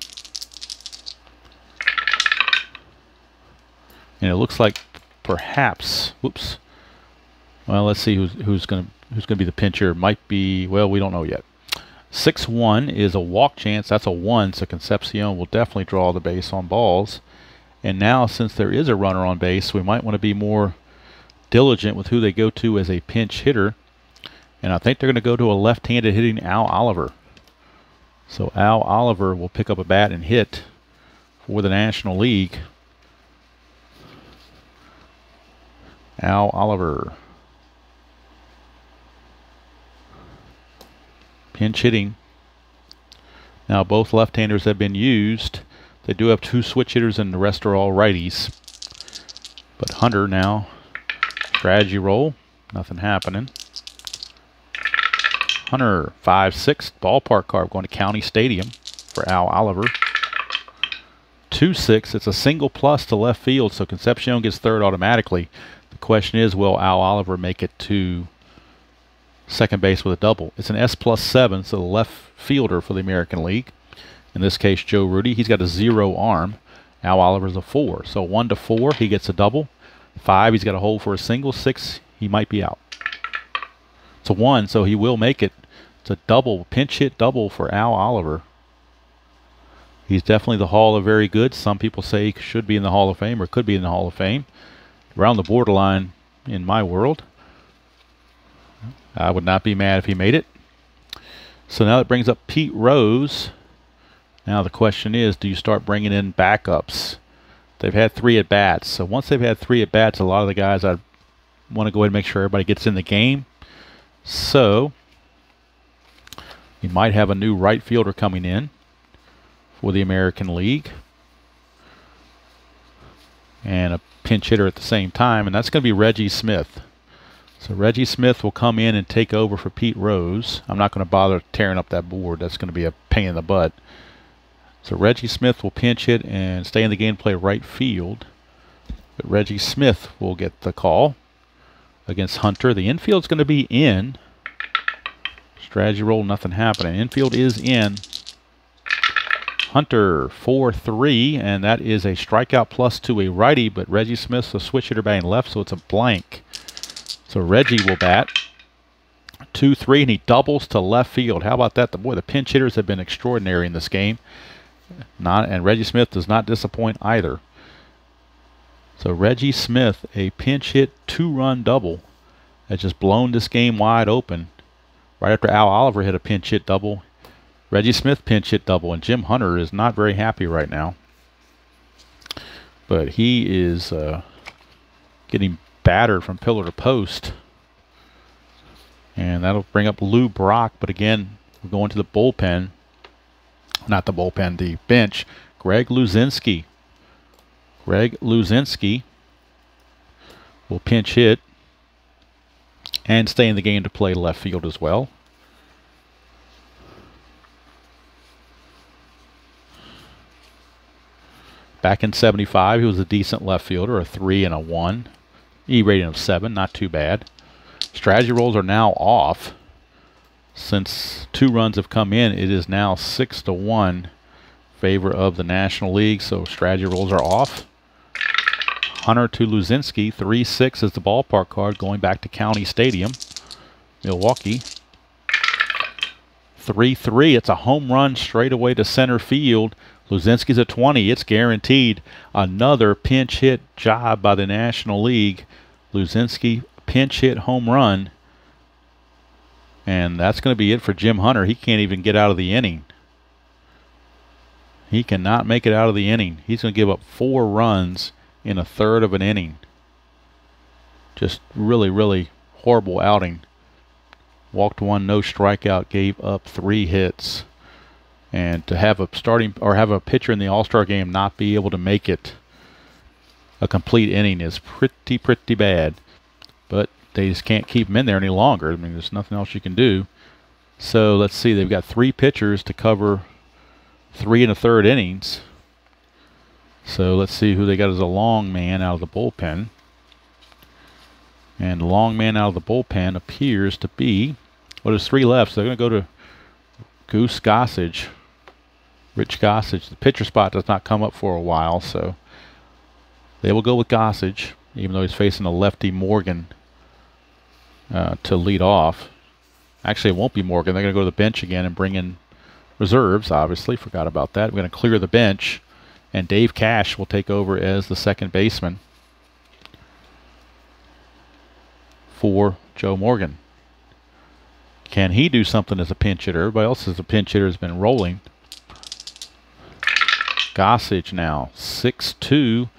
And it looks like perhaps, whoops. Well, let's see who's going to be the pitcher. Might be, well, we don't know yet. 6-1 is a walk chance. That's a 1, so Concepcion will definitely draw the base on balls. And now, since there is a runner on base, we might want to be more diligent with who they go to as a pinch hitter. And I think they're going to go to a left-handed hitting Al Oliver. So Al Oliver will pick up a bat and hit for the National League. Al Oliver. Pinch hitting. Now both left-handers have been used. They do have 2 switch hitters and the rest are all righties. But Hunter now, strategy roll, nothing happening. Hunter, 5-6, ballpark card going to County Stadium for Al Oliver. 2-6, it's a single plus to left field, so Concepcion gets third automatically. The question is, will Al Oliver make it to second base with a double? It's an S+7, so the left fielder for the American League. In this case, Joe Rudy. He's got a 0 arm. Al Oliver's a 4. So 1-4, he gets a double. 5, he's got a hole for a single. 6, he might be out. It's a 1, so he will make it. It's a double, pinch hit double for Al Oliver. He's definitely the Hall of Very Good. Some people say he should be in the Hall of Fame or could be in the Hall of Fame. Around the borderline in my world. I would not be mad if he made it. So now that brings up Pete Rose. Now the question is, do you start bringing in backups? They've had 3 at-bats. So once they've had 3 at-bats, a lot of the guys, I want to go ahead and make sure everybody gets in the game. So you might have a new right fielder coming in for the American League. And a pinch hitter at the same time, and that's going to be Reggie Smith. So Reggie Smith will come in and take over for Pete Rose. I'm not going to bother tearing up that board. That's going to be a pain in the butt. So Reggie Smith will pinch hit and stay in the game, play right field. But Reggie Smith will get the call against Hunter. The infield's going to be in. Strategy roll, nothing happening. Infield is in. Hunter 4-3, and that is a strikeout plus to a righty, but Reggie Smith's a switch hitter batting left, so it's a blank. So Reggie will bat 2-3, and he doubles to left field. How about that? The pinch hitters have been extraordinary in this game. And Reggie Smith does not disappoint either. So Reggie Smith, a pinch hit 2-run double, has just blown this game wide open. Right after Al Oliver hit a pinch hit double, Reggie Smith pinch hit double, and Jim Hunter is not very happy right now. But he is getting battered from pillar to post. And that'll bring up Lou Brock, but again, we're going to the bullpen. Not the bullpen, the bench. Greg Luzinski. Greg Luzinski will pinch hit and stay in the game to play left field as well. Back in 75, he was a decent left fielder, a 3 and a 1. E rating of 7, not too bad. Strategy rolls are now off. Since 2 runs have come in, it is now 6-1 favor of the National League, so strategy rolls are off. Hunter to Luzinski, 3-6 is the ballpark card going back to County Stadium, Milwaukee. 3-3, it's a home run straight away to center field. Luzinski's at 20, it's guaranteed. Another pinch hit job by the National League. Luzinski pinch hit home run. And that's going to be it for Jim Hunter. He can't even get out of the inning. He cannot make it out of the inning. He's going to give up 4 runs in a third of an inning. Just really, really horrible outing. Walked 1, no strikeout, gave up 3 hits. And to have a have a pitcher in the All-Star game not be able to make it a complete inning is pretty bad. But they just can't keep him in there any longer. I mean, there's nothing else you can do. So let's see, they've got 3 pitchers to cover 3 1/3 innings. So let's see who they got as a long man out of the bullpen. And the long man out of the bullpen appears to be, well, there's 3 left, so they're going to go to Goose Gossage. Rich Gossage. The pitcher spot does not come up for a while, so they will go with Gossage, even though he's facing a lefty Morgan to lead off. Actually, it won't be Morgan. They're going to go to the bench again and bring in reserves, obviously. Forgot about that. We're going to clear the bench, and Dave Cash will take over as the second baseman for Joe Morgan. Can he do something as a pinch hitter? Everybody else as a pinch hitter has been rolling. Gossage now, 6-2,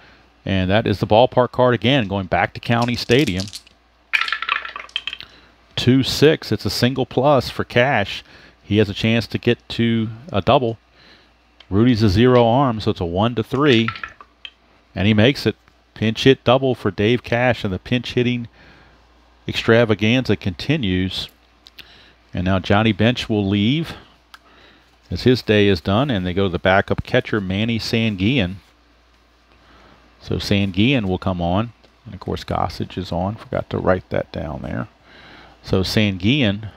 and that is the ballpark card again, going back to County Stadium. 2-6, it's a single plus for Cash. He has a chance to get to a double. Rudy's a 0 arm, so it's a 1-3, and he makes it. Pinch hit double for Dave Cash, and the pinch hitting extravaganza continues. And now Johnny Bench will leave as his day is done, and they go to the backup catcher, Manny Sanguillen. So Sanguillen will come on, and of course Gossage is on. Forgot to write that down there. So Sanguillen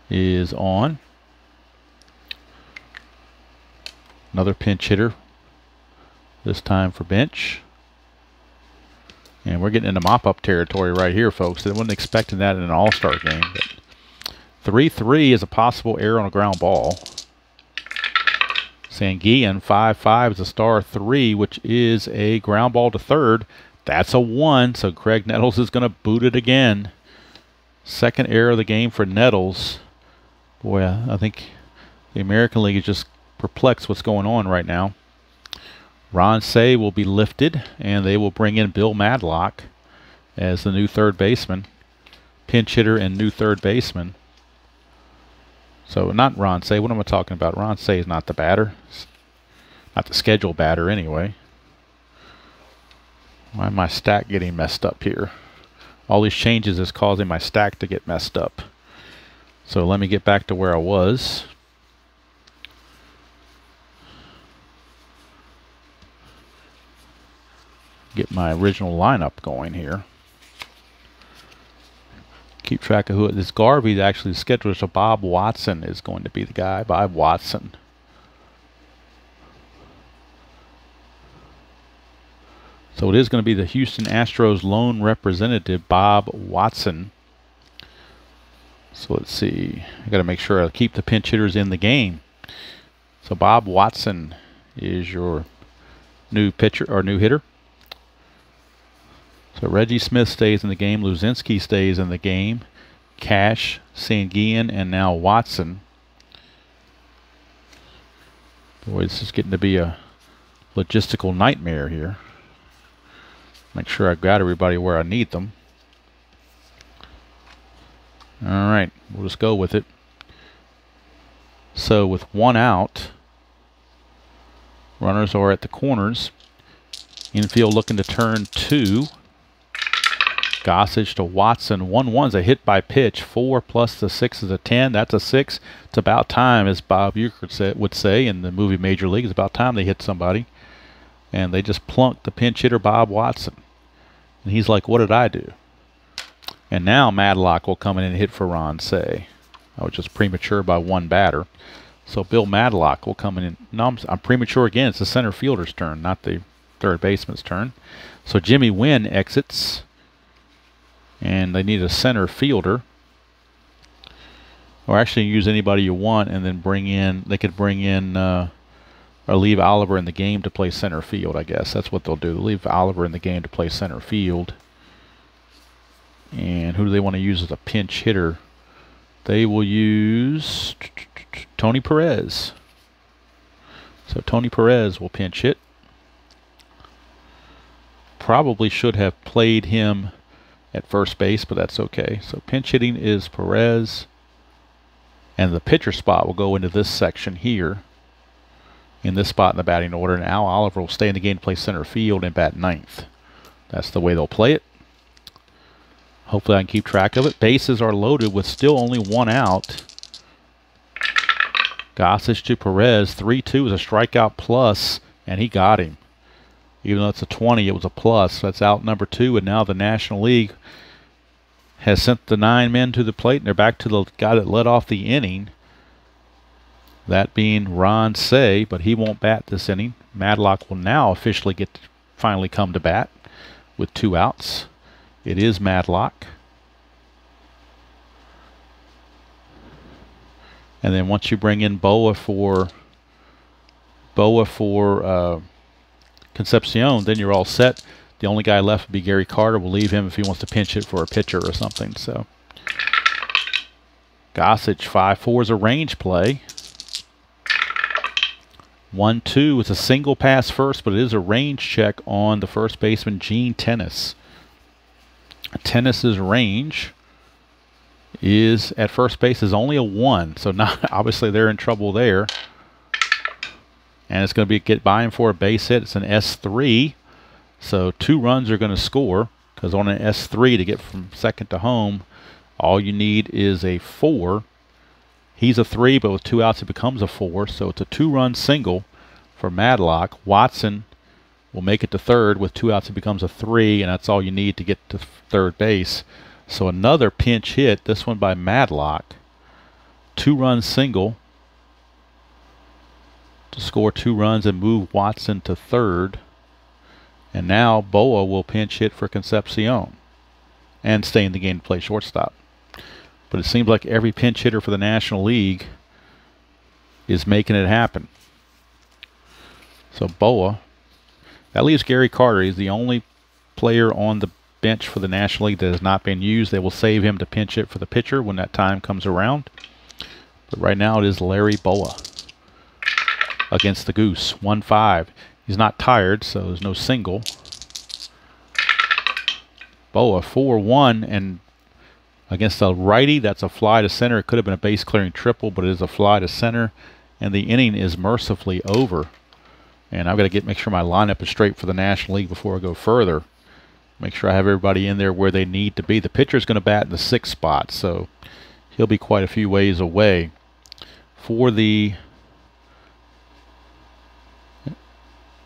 is on. Another pinch hitter, this time for Bench. And we're getting into mop-up territory right here, folks. I wasn't expecting that in an all-star game, but 3-3 is a possible error on a ground ball. Sanguillen, 5-5 is a star 3, which is a ground ball to third. That's a 1, so Craig Nettles is going to boot it again. Second error of the game for Nettles. Boy, I think the American League is just perplexed what's going on right now. Ron Cey will be lifted, and they will bring in Bill Madlock as the new third baseman. Pinch hitter and new third baseman. So not Ron Cey. What am I talking about? Ron Cey is not the batter. Not the scheduled batter anyway. Why am my stack getting messed up here? All these changes is causing my stack to get messed up. So let me get back to where I was. Get my original lineup going here. Keep track of who this Garvey is actually scheduled. So Bob Watson is going to be the guy. Bob Watson. So it is going to be the Houston Astros lone representative, Bob Watson. So let's see. I got to make sure I keep the pinch hitters in the game. So Bob Watson is your new pitcher or new hitter. So Reggie Smith stays in the game. Luzinski stays in the game. Cash, Sanguillen, and now Watson. Boy, this is getting to be a logistical nightmare here. Make sure I got everybody where I need them. Alright, we'll just go with it. So with one out, runners are at the corners. Infield looking to turn 2. Gossage to Watson. 1-1's a hit by pitch. 4 plus the 6 is a 10. That's a 6. It's about time, as Bob Uecker would say in the movie Major League. It's about time they hit somebody. And they just plunked the pinch hitter, Bob Watson. And he's like, what did I do? And now Madlock will come in and hit for Ron Cey. I was just premature by 1 batter. So Bill Madlock will come in. No, I'm premature again. It's the center fielder's turn, not the third baseman's turn. So Jimmy Wynn exits. And they need a center fielder. Or actually use anybody you want and then bring in, they could bring in, or leave Oliver in the game to play center field, I guess. That's what they'll do. They'll leave Oliver in the game to play center field. And who do they want to use as a pinch hitter? They will use Tony Perez. So Tony Perez will pinch hit. Probably should have played him at first base, but that's okay. So pinch hitting is Perez. And the pitcher spot will go into this section here. In this spot in the batting order. And Al Oliver will stay in the game to play center field and bat 9th. That's the way they'll play it. Hopefully I can keep track of it. Bases are loaded with still only 1 out. Gossage to Perez. 3-2 is a strikeout plus, and he got him. Even though it's a 20, it was a plus. That's out number 2, and now the National League has sent the 9 men to the plate, and they're back to the guy that led off the inning. That being Ron Cey, but he won't bat this inning. Madlock will now officially get to finally come to bat with 2 outs. It is Madlock. And then once you bring in Boa for Concepcion, then you're all set. The only guy left would be Gary Carter. We'll leave him if he wants to pinch it for a pitcher or something. So Gossage 5-4 is a range play. 1-2 is a single pass first, but it is a range check on the first baseman, Gene Tennis. Tennis's range is at first base is only a 1, so not obviously they're in trouble there. And it's going to be get by him for a base hit. It's an S3, so 2 runs are going to score because on an S3 to get from second to home, all you need is a 4. He's a 3, but with 2 outs it becomes a 4, so it's a 2-run single for Madlock. Watson will make it to third. With 2 outs it becomes a 3, and that's all you need to get to third base. So another pinch hit, this one by Madlock. 2-run single to score 2 runs and move Watson to third. And now Boa will pinch hit for Concepcion and stay in the game to play shortstop. But it seems like every pinch hitter for the National League is making it happen. So Boa, that leaves Gary Carter. He's the only player on the bench for the National League that has not been used. They will save him to pinch hit for the pitcher when that time comes around. But right now it is Larry Boa against the Goose. 1-5. He's not tired, so there's no single. Boa 4-1, and against a righty, that's a fly to center. It could have been a base clearing triple, but it is a fly to center, and the inning is mercifully over. And I've got to make sure my lineup is straight for the National League before I go further. Make sure I have everybody in there where they need to be. The pitcher's going to bat in the 6th spot, so he'll be quite a few ways away. For the...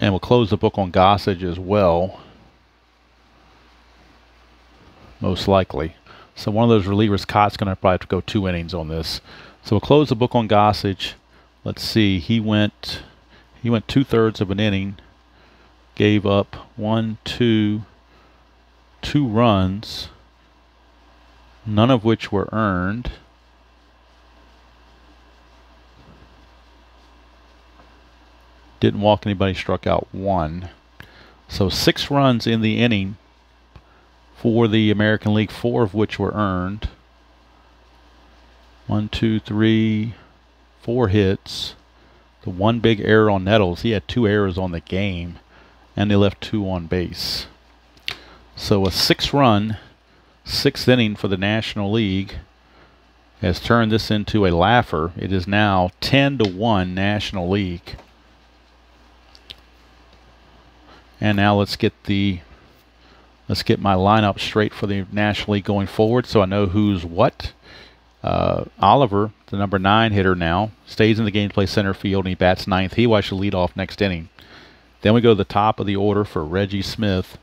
And we'll close the book on Gossage as well, most likely. So one of those relievers, Cott's going to probably have to go 2 innings on this. So we'll close the book on Gossage. Let's see, he went 2/3 of an inning, gave up 2 runs, none of which were earned. Didn't walk anybody, struck out 1. So 6 runs in the inning for the American League, 4 of which were earned. 1, 2, 3, 4 hits. The 1 big error on Nettles. He had 2 errors on the game, and they left 2 on base. So a 6-run 6th inning for the National League has turned this into a laugher. It is now 10-1 National League. And now let's get my lineup straight for the National League going forward, so I know who's what. Oliver, the number 9 hitter now, stays in the game to play center field, and he bats 9th. He should lead off next inning. Then we go to the top of the order for Reggie Smith,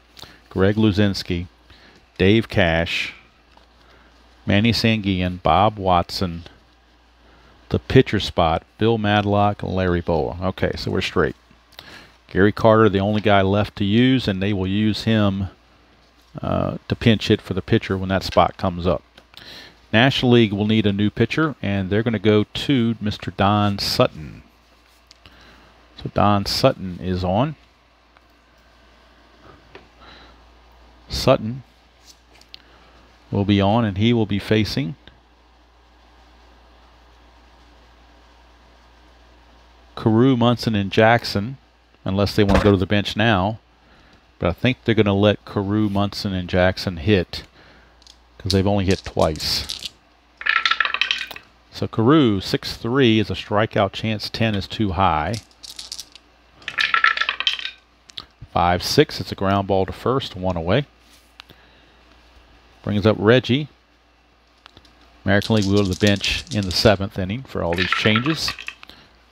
Greg Luzinski, Dave Cash, Manny Sanguillen, Bob Watson. The pitcher spot, Bill Madlock, Larry Bowa. Okay, so we're straight. Gary Carter, the only guy left to use, and they will use him to pinch hit for the pitcher when that spot comes up. National League will need a new pitcher, and they're going to go to Mr. Don Sutton. So Don Sutton is on. Sutton will be on, and he will be facing Carew, Munson, and Jackson, unless they want to go to the bench now. But I think they're going to let Carew, Munson, and Jackson hit because they've only hit twice. So Carew, 6'3", is a strikeout chance. 10 is too high. 5-6, it's a ground ball to first, 1 away. Brings up Reggie. American League will go to the bench in the 7th inning for all these changes.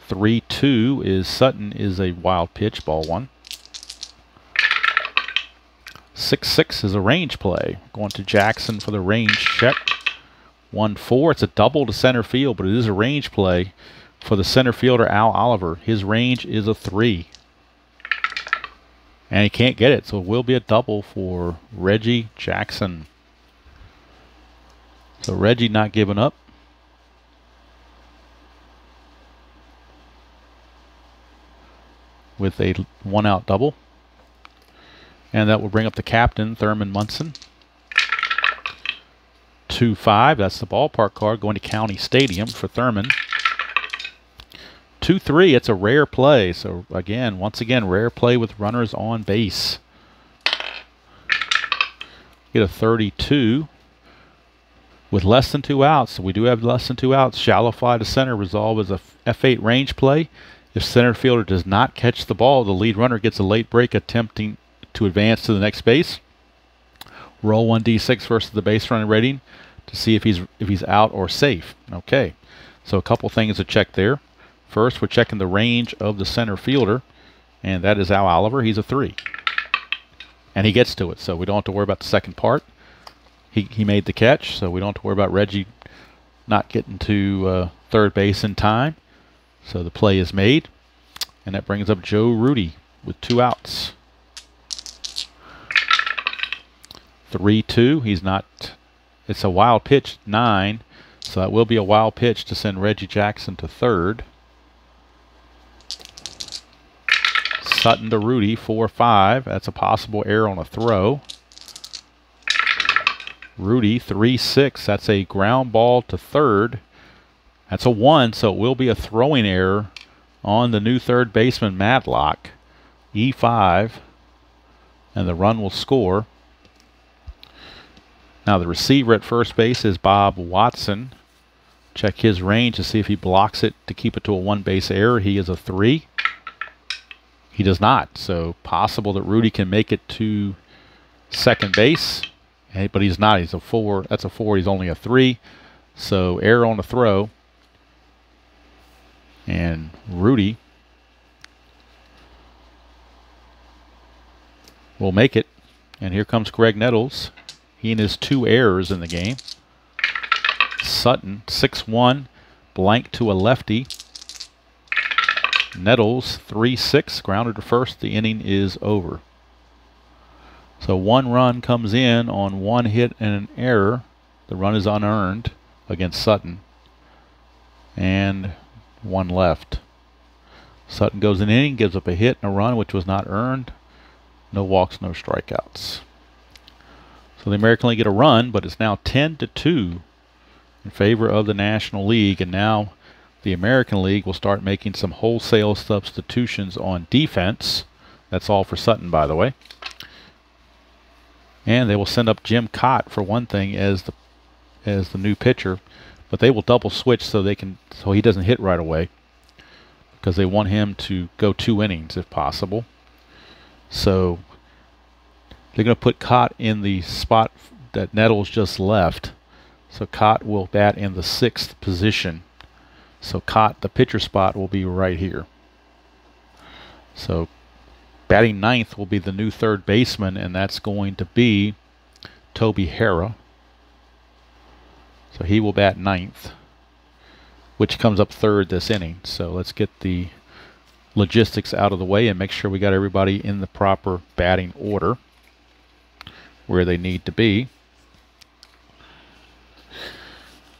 3-2 is Sutton is a wild pitch, ball 1. 6-6 is a range play. Going to Jackson for the range check. 1-4, it's a double to center field, but it is a range play for the center fielder, Al Oliver. His range is a 3. And he can't get it, so it will be a double for Reggie Jackson. So Reggie not giving up. With a 1-out double. And that will bring up the captain, Thurman Munson. 2-5, that's the ballpark card going to County Stadium for Thurman. 2-3, it's a rare play. So again, once again, rare play with runners on base. Get a 32 with less than 2 outs. So we do have less than 2 outs. Shallow fly to center, resolve as a F8 range play. If center fielder does not catch the ball, the lead runner gets a late break attempting to advance to the next base. Roll 1d6 versus the base running rating to see if he's out or safe. Okay, so a couple things to check there. First, we're checking the range of the center fielder, and that is Al Oliver. He's a 3. And he gets to it, so we don't have to worry about the second part. He made the catch, so we don't have to worry about Reggie not getting to third base in time. So the play is made, and that brings up Joe Rudi with 2 outs. 3-2, he's not, it's a wild pitch, 9, so that will be a wild pitch to send Reggie Jackson to third. Sutton to Rudi, 4-5, that's a possible error on a throw. Rudi, 3-6, that's a ground ball to third. That's a 1, so it will be a throwing error on the new third baseman, Madlock. E5, and the run will score. Now the receiver at first base is Bob Watson. Check his range to see if he blocks it to keep it to a 1-base error. He is a 3. He does not, so possible that Rudi can make it to second base. But he's not. He's a 4. That's a 4. He's only a 3. So error on the throw. And Rudy will make it. And here comes Greg Nettles. He and his 2 errors in the game. Sutton, 6-1, blank to a lefty. Nettles, 3-6, grounded to first. The inning is over. So 1 run comes in on 1 hit and an error. The run is unearned against Sutton. And 1 left. Sutton goes an inning, gives up a hit and a run, which was not earned. No walks, no strikeouts. So the American League get a run, but it's now 10-2 in favor of the National League. And now the American League will start making some wholesale substitutions on defense. That's all for Sutton, by the way. And they will send up Jim Cott for one thing as the new pitcher, but they will double switch so he doesn't hit right away, because they want him to go 2 innings if possible. So they're going to put Cott in the spot that Nettles just left. So Cott will bat in the 6th position. So Cott, the pitcher spot, will be right here. So batting 9th will be the new 3rd baseman, and that's going to be Toby Harrah. So he will bat 9th, which comes up 3rd this inning. So let's get the logistics out of the way and make sure we got everybody in the proper batting order where they need to be.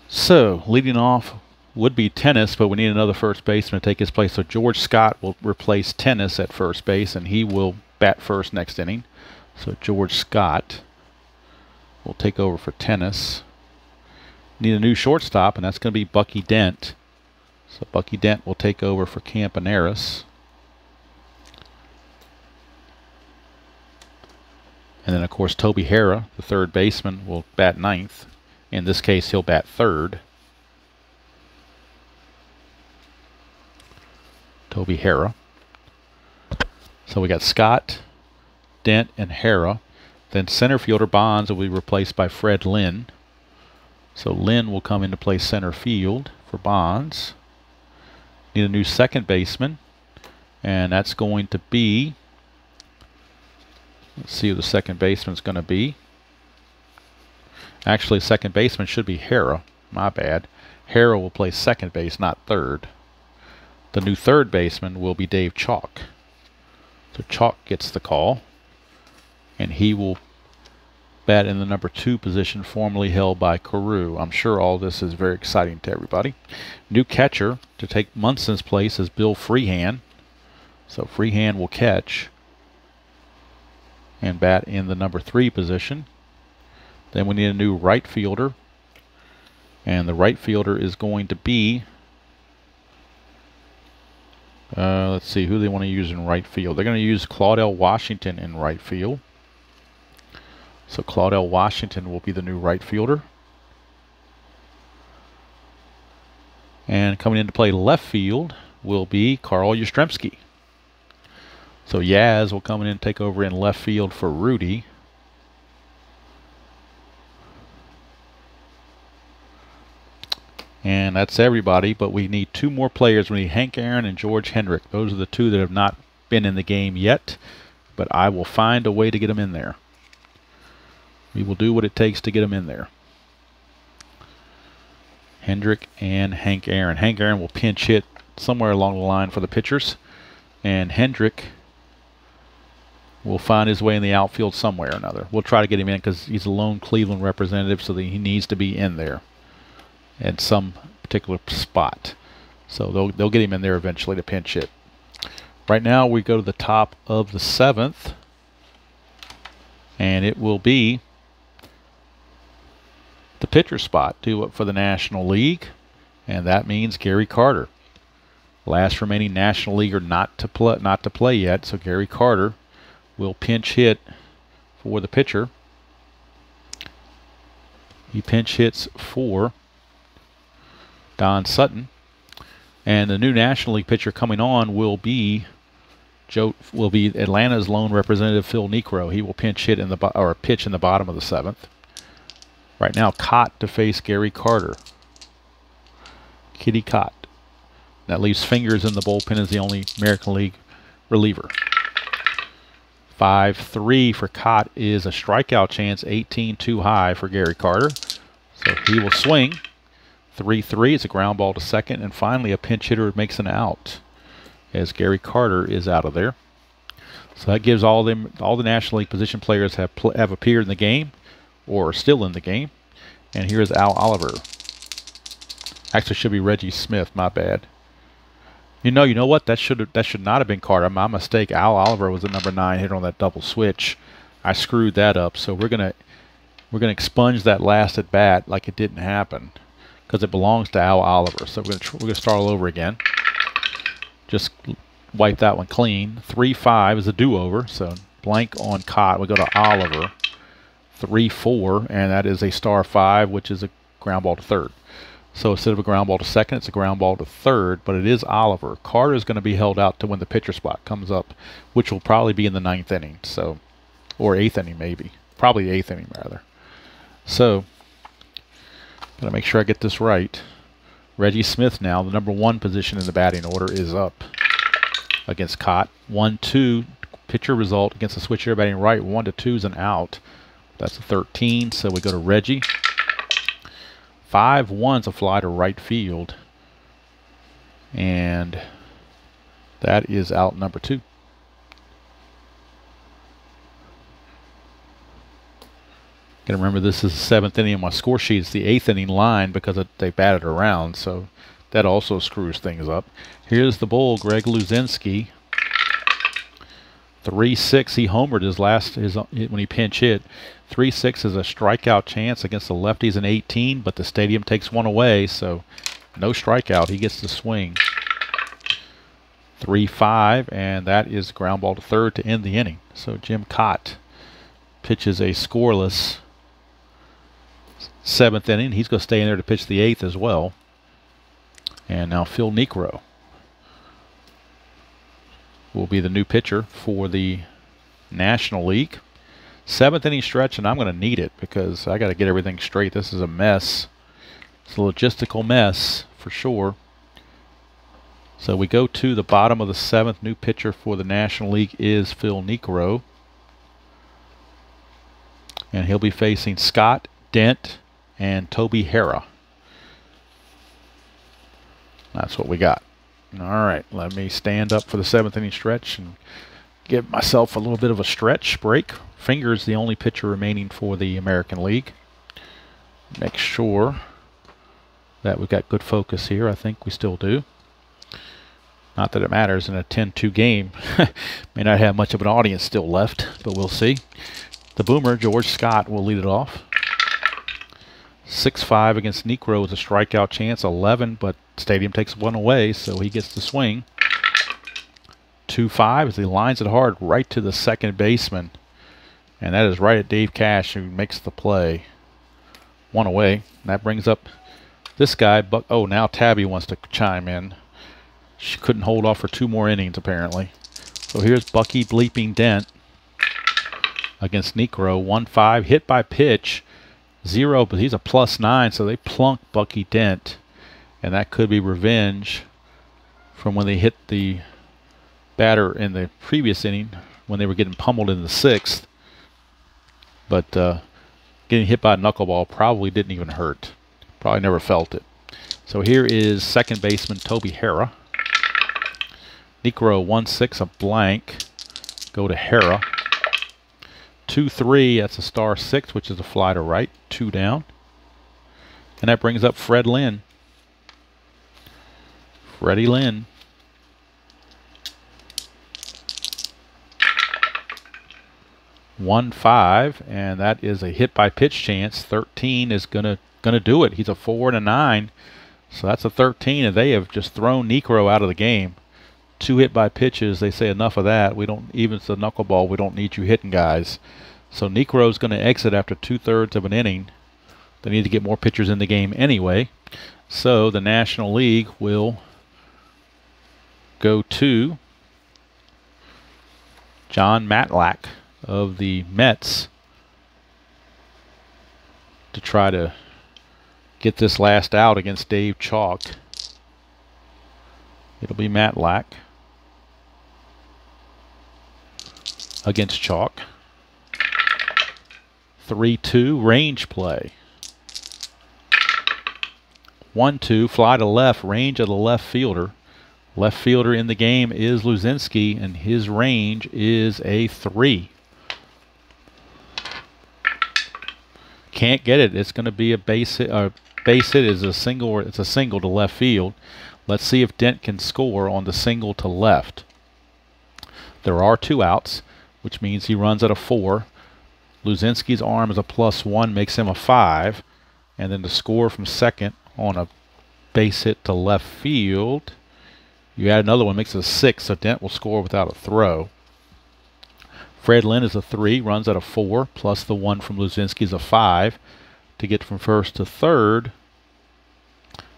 So leading off would be Tennis, but we need another first baseman to take his place. So George Scott will replace Tennis at first base, and he will bat first next inning. So George Scott will take over for Tennis. Need a new shortstop, and that's going to be Bucky Dent. So Bucky Dent will take over for Campaneris. And then, of course, Toby Harrah, the 3rd baseman, will bat 9th. In this case, he'll bat 3rd. Toby Harrah. So we got Scott, Dent, and Harrah. Then center fielder Bonds will be replaced by Fred Lynn. So Lynn will come into play center field for Bonds. Need a new second baseman, and that's going to be, let's see who the second baseman's going to be. Actually, second baseman should be Harrah. My bad. Harrah will play second base, not 3rd. The new 3rd baseman will be Dave Chalk. So Chalk gets the call, and he will bat in the number 2 position, formerly held by Carew. I'm sure all this is very exciting to everybody. New catcher to take Munson's place is Bill Freehan. So Freehan will catch and bat in the number 3 position. Then we need a new right fielder, and the right fielder is going to be, let's see who they want to use in right field. They're going to use Claudell Washington in right field. So Claudell Washington will be the new right fielder. And coming in to play left field will be Carl Yastrzemski. So Yaz will come in and take over in left field for Rudy. And that's everybody, but we need 2 more players. We need Hank Aaron and George Hendrick. Those are the 2 that have not been in the game yet, but I will find a way to get them in there. We will do what it takes to get them in there. Hendrick and Hank Aaron. Hank Aaron will pinch hit somewhere along the line for the pitchers, and Hendrick will find his way in the outfield somewhere or another. We'll try to get him in because he's a lone Cleveland representative, so that he needs to be in there at some particular spot. So they'll get him in there eventually to pinch hit. Right now we go to the top of the 7th, and it will be the pitcher spot for the National League, and that means Gary Carter, last remaining National Leaguer not to play yet. So Gary Carter will pinch hit for the pitcher. He pinch hits for Don Sutton, and the new National League pitcher coming on will be Joe will be Atlanta's lone representative, Phil Niekro. He will pinch hit in the pitch in the bottom of the 7th. Right now, Cott to face Gary Carter. Kitty Cott. That leaves Fingers in the bullpen as the only American League reliever. 5-3 for Cott is a strikeout chance, 18 too high for Gary Carter. So he will swing. 3-3, it's a ground ball to second, and finally a pinch hitter makes an out as Gary Carter is out of there. So that gives all the National League position players have appeared in the game or are still in the game. And here's Al Oliver. Actually, should be Reggie Smith. My bad. You know what? That should not have been Carter. My mistake. Al Oliver was the number 9 hitter on that double switch. I screwed that up. So we're gonna expunge that last at bat like it didn't happen because it belongs to Al Oliver. So we're gonna start all over again. Just wipe that one clean. 3-5 is a do-over. So blank on Cott. We go to Oliver. 3-4, and that is a star 5, which is a ground ball to third. So instead of a ground ball to second, it's a ground ball to third, but it is Oliver. Carter is going to be held out to when the pitcher spot comes up, which will probably be in the 9th inning, so, or 8th inning maybe. Probably the 8th inning, rather. So, gotta make sure I get this right. Reggie Smith now, the number 1 position in the batting order, is up against Cott. 1-2 pitcher result against the switch hitter batting right. 1-2 is an out. That's a 13, so we go to Reggie. 5-1's a fly to right field. And that is out number 2. Gotta remember this is the 7th inning on my score sheet. It's the 8th inning line because they batted around, so that also screws things up. Here's the bull, Greg Luzinski. 3-6, he homered when he pinch hit. 3-6 is a strikeout chance against the lefties in 18, but the stadium takes one away, so no strikeout. He gets to swing. 3-5, and that is ground ball to third to end the inning. So Jim Cott pitches a scoreless 7th inning. He's going to stay in there to pitch the 8th as well. And now Phil Niekro will be the new pitcher for the National League. 7th inning stretch, and I'm going to need it because I got to get everything straight. This is a mess. It's a logistical mess for sure. So we go to the bottom of the 7th. New pitcher for the National League is Phil Niekro. And he'll be facing Scott Dent and Toby Harrah. That's what we got. All right, let me stand up for the 7th inning stretch and give myself a little bit of a stretch break. Fingers the only pitcher remaining for the American League. Make sure that we've got good focus here. I think we still do. Not that it matters in a 10-2 game. May not have much of an audience still left, but we'll see. The boomer, George Scott, will lead it off. 6-5 against Niekro is a strikeout chance, 11, but stadium takes one away, so he gets to swing. 2-5 as he lines it hard right to the second baseman, and that is right at Dave Cash, who makes the play. One away, and that brings up this guy. But oh, now Tabby wants to chime in. She couldn't hold off for 2 more innings apparently. So here's Bucky Bleeping Dent against Niekro. 1-5, hit by pitch. 0, but he's a +9, so they plunk Bucky Dent, and that could be revenge from when they hit the batter in the previous inning when they were getting pummeled in the 6th. But getting hit by a knuckleball probably didn't even hurt. Probably never felt it. So here is second baseman Toby Harrah. Niekro 1-6, a blank. Go to Harrah. 2-3, that's a star 6, which is a fly to right, 2 down. And that brings up Fred Lynn. Freddie Lynn. (1-5), and that is a hit by pitch chance. 13 is gonna do it. He's a 4 and a 9, so that's a 13, and they have just thrown Niekro out of the game. 2 hit by pitches. They say enough of that. We don't, even if it's a knuckleball, we don't need you hitting guys. So Niekro's going to exit after 2/3 of an inning. They need to get more pitchers in the game anyway. So the National League will go to Jon Matlack of the Mets to try to get this last out against Dave Chalk. It'll be Matlack against Chalk. 3-2 range play. 1-2 fly to left, range of the left fielder. Left fielder in the game is Luzinski, and his range is a 3. Can't get it. It's going to be a base hit. Base hit is a single. It's a single to left field. Let's see if Dent can score on the single to left. There are 2 outs, which means he runs at a 4. Luzinski's arm is a +1, makes him a 5. And then to score from second on a base hit to left field, you add another one, makes it a 6, so Dent will score without a throw. Fred Lynn is a 3, runs at a 4, plus the 1 from Luzinski is a 5. To get from first to third,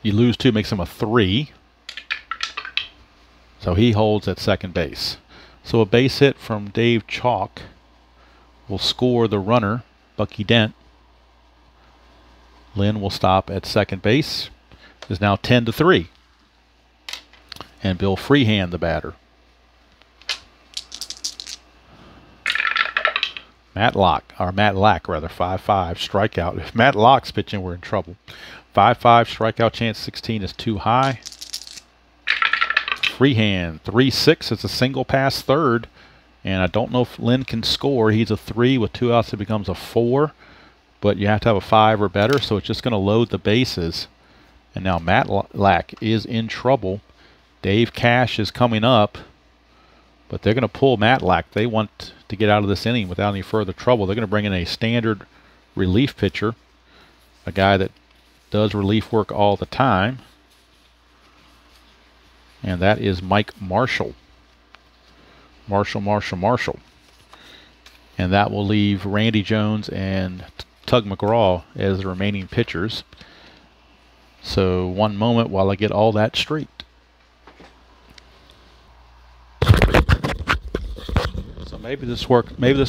you lose 2, makes him a 3. So he holds at second base. So a base hit from Dave Chalk will score the runner, Bucky Dent. Lynn will stop at second base. It's now 10-3. And Bill Freehand, the batter. Matlack, 5-5 strikeout. If Matlack's pitching, we're in trouble. 5-5 strikeout chance, 16 is too high. Freehand, 3-6. It's a single past third. And I don't know if Lynn can score. He's a 3 with 2 outs. It becomes a 4. But you have to have a 5 or better, so it's just going to load the bases. And now Matlack is in trouble. Dave Cash is coming up, but they're going to pull Matlack. They want to get out of this inning without any further trouble. They're going to bring in a standard relief pitcher, a guy that does relief work all the time, and that is Mike Marshall. Marshall. And that will leave Randy Jones and Tug McGraw as the remaining pitchers. So one moment while I get all that straight. So maybe this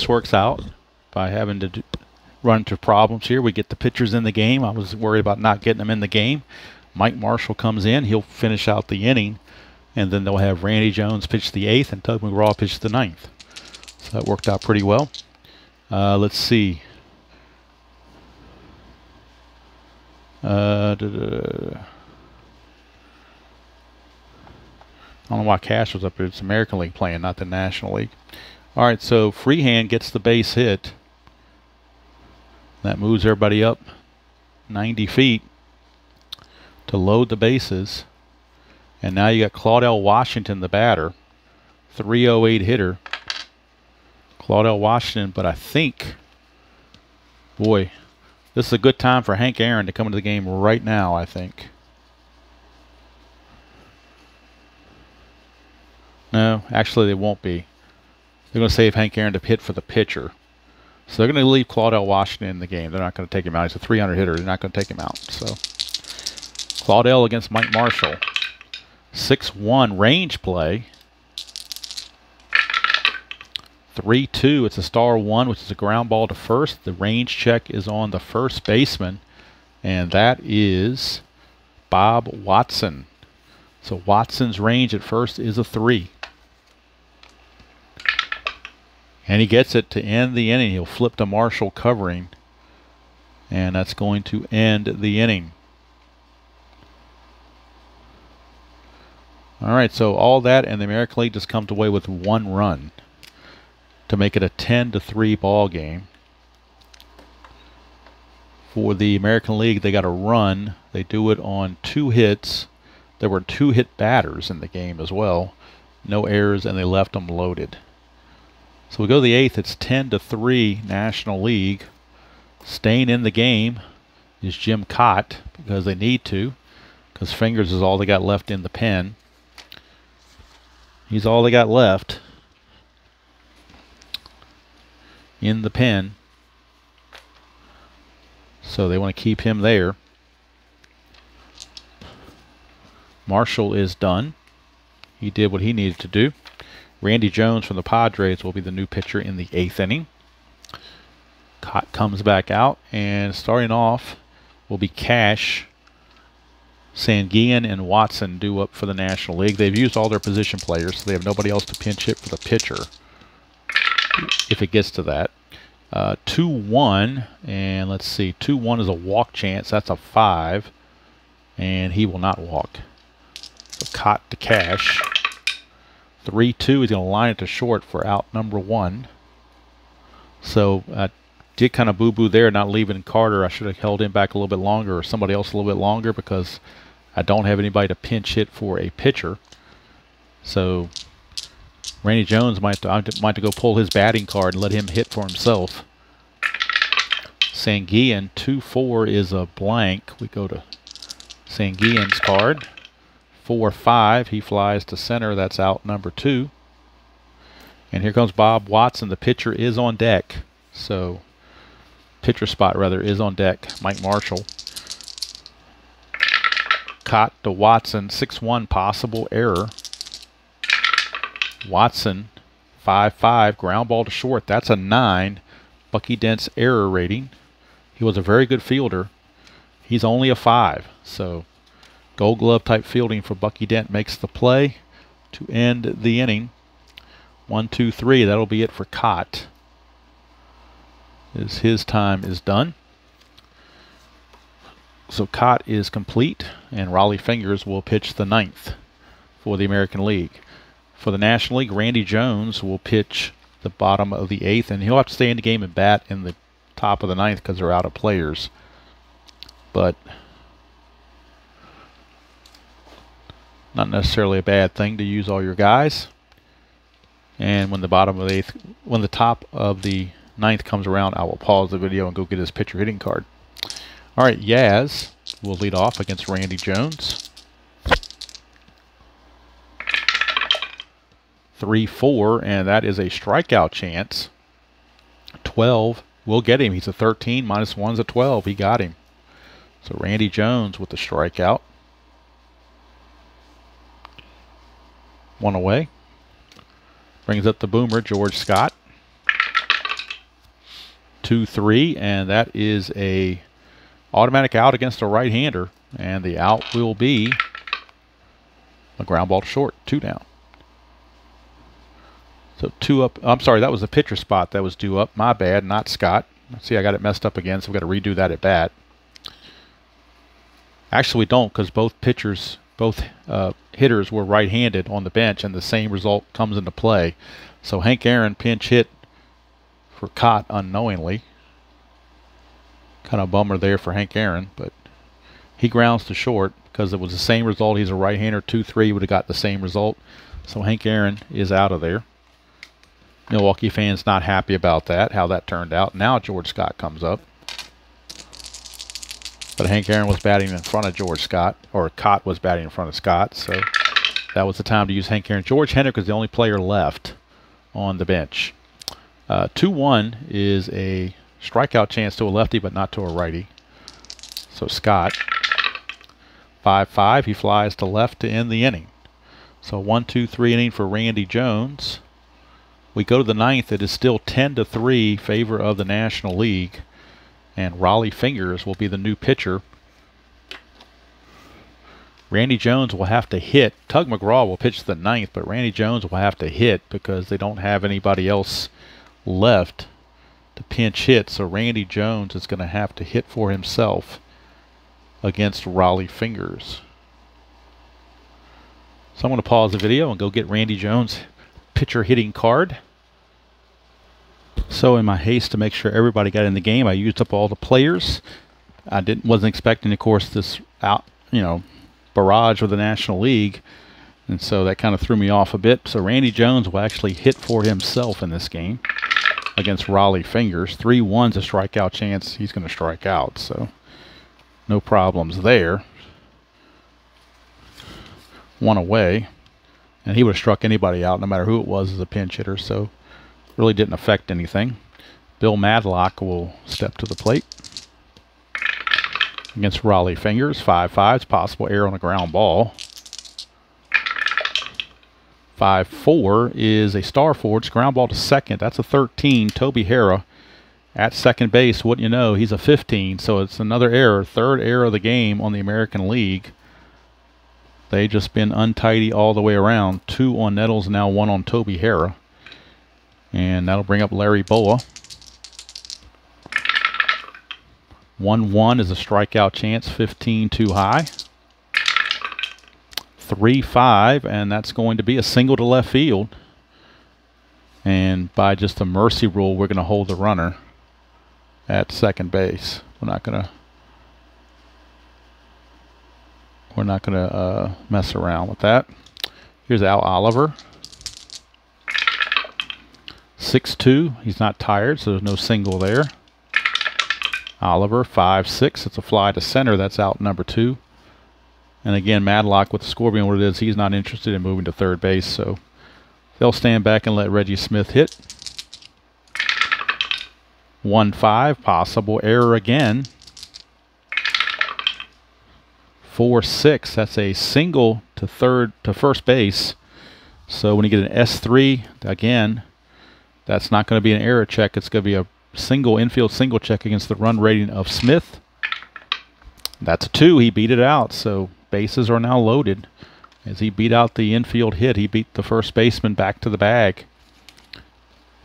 works out by having to run into problems here. We get the pitchers in the game. I was worried about not getting them in the game. Mike Marshall comes in. He'll finish out the inning. And then they'll have Randy Jones pitch the 8th and Tug McGraw pitch the 9th. So that worked out pretty well. Let's see. I don't know why Cash was up here. It's American League playing, not the National League. All right, so Freehand gets the base hit. That moves everybody up 90 feet to load the bases. And now you got Claudell Washington, the batter, 308 hitter. Claudell Washington, but I think, boy, this is a good time for Hank Aaron to come into the game right now, I think. No, actually they won't be. They're going to save Hank Aaron to hit for the pitcher. So they're going to leave Claudell Washington in the game. They're not going to take him out. He's a 300 hitter. They're not going to take him out. So Claudell against Mike Marshall. 6-1 range play. 3-2. It's a star 1, which is a ground ball to first. The range check is on the first baseman, and that is Bob Watson. So Watson's range at first is a 3. And he gets it to end the inning. He'll flip to Marshall covering, and that's going to end the inning. All right, so all that, and the American League just comes away with 1 run to make it a 10-3 ball game. For the American League, they got a run. They do it on 2 hits. There were 2 hit batters in the game as well. No errors, and they left them loaded. So we go to the 8th. It's 10-3 National League. Staying in the game is Jim Cott because they need to, because Fingers is all they got left in the pen. He's all they got left in the pen. So they want to keep him there. Marshall is done. He did what he needed to do. Randy Jones from the Padres will be the new pitcher in the 8th inning. Cott comes back out, and starting off will be Cash, Sanguillen, and Watson due up for the National League. They've used all their position players, so they have nobody else to pinch hit for the pitcher if it gets to that. 2-1, and let's see, 2-1 is a walk chance. That's a 5, and he will not walk. So Cott to Cash. 3-2, he's going to line it to short for out number 1. So I did kind of boo-boo there, not leaving Carter. I should have held him back a little bit longer, or somebody else a little bit longer, because I don't have anybody to pinch hit for a pitcher. So Randy Jones might have to go pull his batting card and let him hit for himself. Sanguillen, 2-4 is a blank. We go to Sanguillen's card. 4-5, he flies to center. That's out number 2. And here comes Bob Watson. The pitcher is on deck. So pitcher spot, rather, is on deck. Mike Marshall. Cott to Watson. 6-1, possible error. Watson, 5-5, ground ball to short. That's a 9. Bucky Dent's error rating. He was a very good fielder. He's only a 5. So Gold Glove type fielding for Bucky Dent makes the play to end the inning. 1, 2, 3. That'll be it for Cott. His time is done. So Cott is complete, and Raleigh Fingers will pitch the 9th for the American League. For the National League, Randy Jones will pitch the bottom of the 8th, and he'll have to stay in the game and bat in the top of the 9th because they're out of players. But not necessarily a bad thing to use all your guys. And when the bottom of the 8th, when the top of the 9th comes around, I will pause the video and go get his pitcher hitting card. All right, Yaz will lead off against Randy Jones. 3-4, and that is a strikeout chance. 12 will get him. He's a 13, -1's a 12. He got him. So Randy Jones with the strikeout. 1 away. Brings up the boomer, George Scott. 2-3, and that is a automatic out against a right-hander, and the out will be a ground ball to short. 2 down. So 2 up. I'm sorry, that was the pitcher spot that was due up. My bad, not Scott. See, I got it messed up again, so we've got to redo that at bat. Actually, we don't, because both pitchers, both hitters were right-handed on the bench, and the same result comes into play. So Hank Aaron pinch hit for Cott unknowingly. Kind of a bummer there for Hank Aaron, but he grounds to short because it was the same result. He's a right-hander. 2-3 would have got the same result. So Hank Aaron is out of there. Milwaukee fans not happy about that, how that turned out. Now George Scott comes up. But Hank Aaron was batting in front of George Scott, or Cott was batting in front of Scott, so that was the time to use Hank Aaron. George Hendrick is the only player left on the bench. 2-1 is a strikeout chance to a lefty, but not to a righty. So Scott, 5-5, he flies to left to end the inning. So 1, 2, 3 inning for Randy Jones. We go to the 9th. It is still 10-3 favor of the National League, and Raleigh Fingers will be the new pitcher. Randy Jones will have to hit. Tug McGraw will pitch the 9th, but Randy Jones will have to hit because they don't have anybody else left to pinch hit. So Randy Jones is going to have to hit for himself against Raleigh Fingers. So I'm going to pause the video and go get Randy Jones' pitcher hitting card. So in my haste to make sure everybody got in the game, I used up all the players. I wasn't expecting, of course, this barrage of the National League, and so that kind of threw me off a bit. So Randy Jones will actually hit for himself in this game against Raleigh Fingers. 3-1's a strikeout chance. He's going to strike out, so no problems there. 1 away, and he would have struck anybody out no matter who it was as a pinch hitter, so really didn't affect anything. Bill Madlock will step to the plate against Raleigh Fingers. 5-5, it's possible error on a ground ball. 5-4 is a star forward. Ground ball to second. That's a 13. Toby Harrah at second base. Wouldn't you know, he's a 15. So it's another error. Third error of the game on the American League. They just been untidy all the way around. 2 on Nettles, now 1 on Toby Harrah. And that'll bring up Larry Boa. 1-1 is a strikeout chance. 15 too high. 3-5, and that's going to be a single to left field. And by just a mercy rule, we're going to hold the runner at second base. We're not going to mess around with that. Here's Al Oliver. 6-2. He's not tired, so there's no single there. Oliver, 5-6. It's a fly to center. That's out number 2. And again, Madlock, with the score being what it is, he's not interested in moving to third base, so they'll stand back and let Reggie Smith hit. 1-5, possible error again. 4-6, that's a single to first base. So when you get an S3, again, that's not going to be an error check. It's going to be a single infield single check against the run rating of Smith. That's a 2. He beat it out, so bases are now loaded. As he beat out the infield hit, he beat the first baseman back to the bag.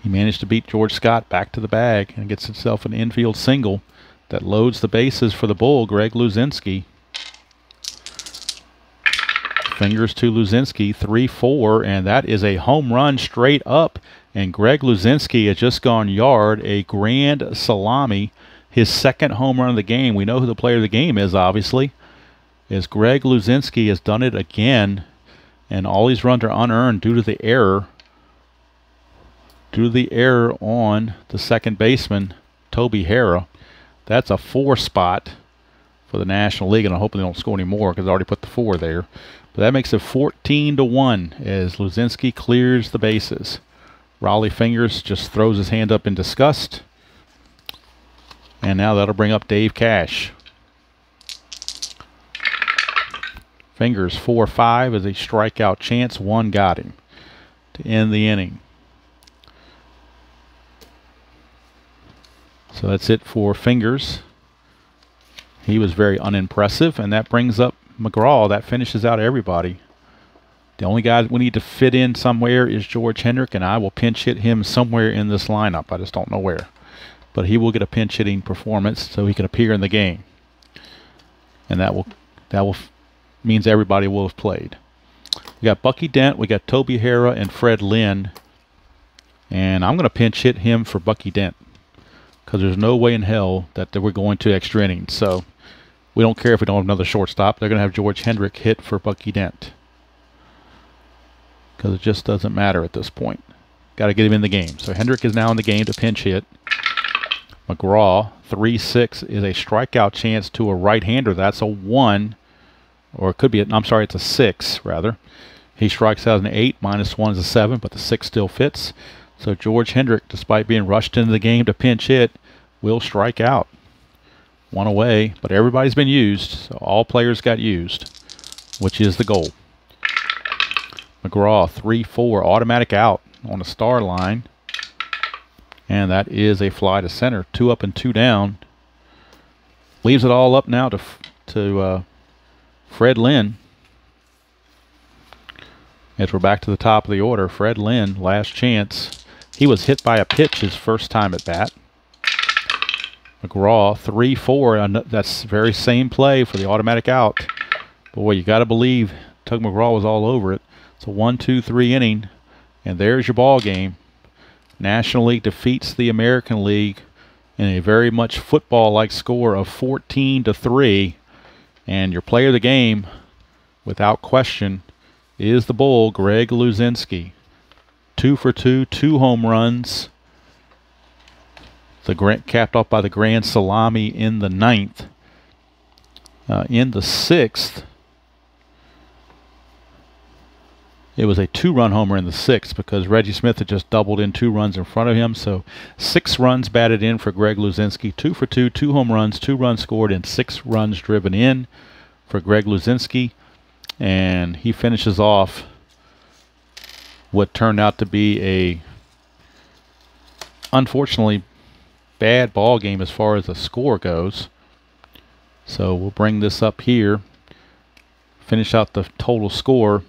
He managed to beat George Scott back to the bag and gets himself an infield single that loads the bases for the Bull, Greg Luzinski. Fingers to Luzinski, 3-4, and that is a home run straight up. And Greg Luzinski has just gone yard, a grand salami, his second home run of the game. We know who the player of the game is, obviously. As Greg Luzinski has done it again, and all these runs are unearned due to the error. Due to the error on the second baseman, Toby Harrah. That's a 4 spot for the National League, and I'm hoping they don't score any more because I already put the 4 there. But that makes it 14-1 as Luzinski clears the bases. Raleigh Fingers just throws his hand up in disgust. And now that'll bring up Dave Cash. Fingers 4-5 as a strikeout chance. 1 got him to end the inning. So that's it for Fingers. He was very unimpressive, and that brings up McGraw. That finishes out everybody. The only guy we need to fit in somewhere is George Hendrick, and I will pinch hit him somewhere in this lineup. I just don't know where. But he will get a pinch hitting performance so he can appear in the game. And that will means everybody will have played. We got Bucky Dent, we got Toby Harrah, and Fred Lynn. And I'm going to pinch hit him for Bucky Dent because there's no way in hell that we're going to extra innings. So we don't care if we don't have another shortstop. They're going to have George Hendrick hit for Bucky Dent because it just doesn't matter at this point. Got to get him in the game. So Hendrick is now in the game to pinch hit. McGraw, 3-6 is a strikeout chance to a right-hander. That's a 1. Or it could be, I'm sorry, it's a 6, rather. He strikes out an 8, -1 is a 7, but the 6 still fits. So George Hendrick, despite being rushed into the game to pinch hit, will strike out. 1 away, but everybody's been used, so all players got used, which is the goal. McGraw, 3-4, automatic out on the star line. And that is a fly to center. 2 up and 2 down. Leaves it all up now to Fred Lynn. As we're back to the top of the order, Fred Lynn, last chance. He was hit by a pitch his first time at bat. McGraw, 3-4. And that's the very same play for the automatic out. Boy, you got to believe Tug McGraw was all over it. It's a 1-2-3 inning, and there's your ball game. National League defeats the American League in a very much football-like score of 14-3. And your player of the game, without question, is the Bull, Greg Luzinski. 2 for 2, 2 home runs. Capped off by the grand salami in the 9th. In the 6th, it was a 2-run homer in the 6th because Reggie Smith had just doubled in 2 runs in front of him. So 6 runs batted in for Greg Luzinski. 2 for 2, 2 home runs, 2 runs scored, and 6 runs driven in for Greg Luzinski. And he finishes off what turned out to be a, unfortunately, bad ball game as far as the score goes. So we'll bring this up here, finish out the total score.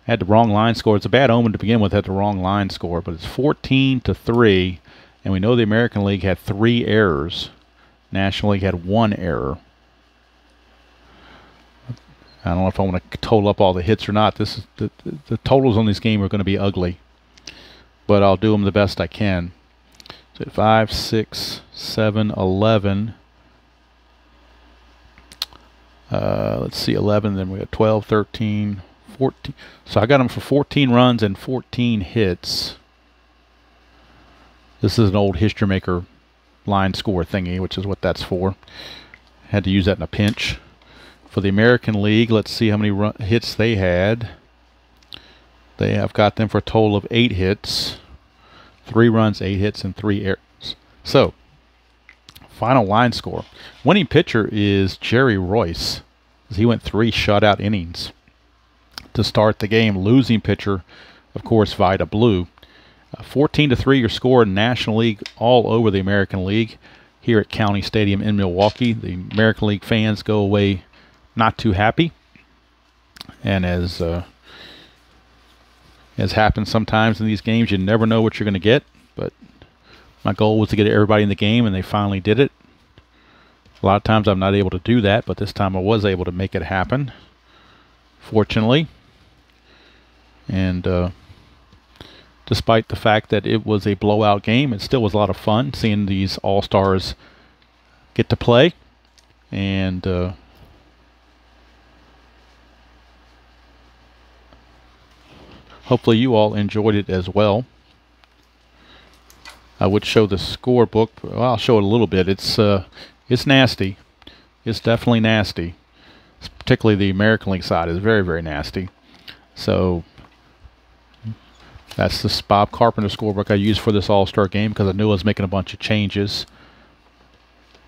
Had the wrong line score. It's a bad omen to begin with, had the wrong line score, but it's 14-3, and we know the American League had 3 errors. National League had 1 error. I don't know if I want to total up all the hits or not. This is the totals on this game are going to be ugly, but I'll do them the best I can. So 5, 6, 7, 11. Let's see, 11. Then we got 12, 13, 14. So I got them for 14 runs and 14 hits. This is an old History Maker line score thingy, which is what that's for. Had to use that in a pinch. For the American League, let's see how many hits they had. They have got them for a total of 8 hits. 3 runs, 8 hits, and 3 errors. So, final line score. Winning pitcher is Jerry Royce. He went 3 shutout innings to start the game. Losing pitcher, of course, Vida Blue. 14-3 your score in National League all over the American League here at County Stadium in Milwaukee. The American League fans go away not too happy, and as happens sometimes in these games, you never know what you're going to get. But my goal was to get everybody in the game, and they finally did it. A lot of times I'm not able to do that, but this time I was able to make it happen, fortunately. And despite the fact that it was a blowout game, it still was a lot of fun seeing these all-stars get to play. And hopefully you all enjoyed it as well. I would show the scorebook. Well, I'll show it a little bit. It's nasty. It's definitely nasty. Particularly the American League side is very, very nasty. So that's the Bob Carpenter scorebook I used for this All-Star game because I knew I was making a bunch of changes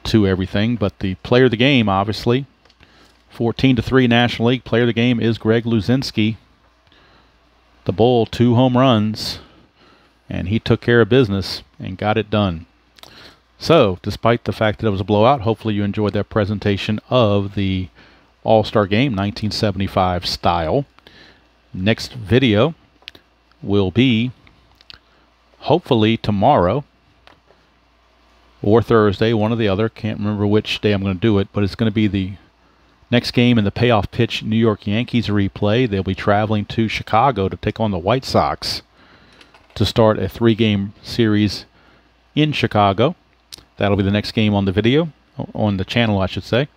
to everything. But the player of the game, obviously, 14-3 National League. Player of the game is Greg Luzinski. The Bull, 2 home runs, and he took care of business and got it done. So, despite the fact that it was a blowout, hopefully you enjoyed that presentation of the All-Star Game 1975 style. Next video will be hopefully tomorrow or Thursday, one or the other. Can't remember which day I'm going to do it, but it's going to be the next game in the payoff pitch New York Yankees replay. They'll be traveling to Chicago to take on the White Sox to start a 3-game series in Chicago. That'll be the next game on the video, on the channel I should say,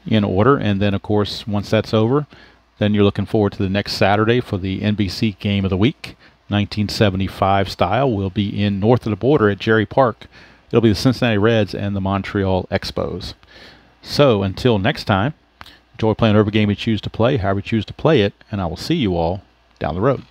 in order. And then of course once that's over, then you're looking forward to the next Saturday for the NBC Game of the Week, 1975 style. We'll be in north of the border at Jerry Park. It'll be the Cincinnati Reds and the Montreal Expos. So until next time, enjoy playing whatever game you choose to play, however you choose to play it, and I will see you all down the road.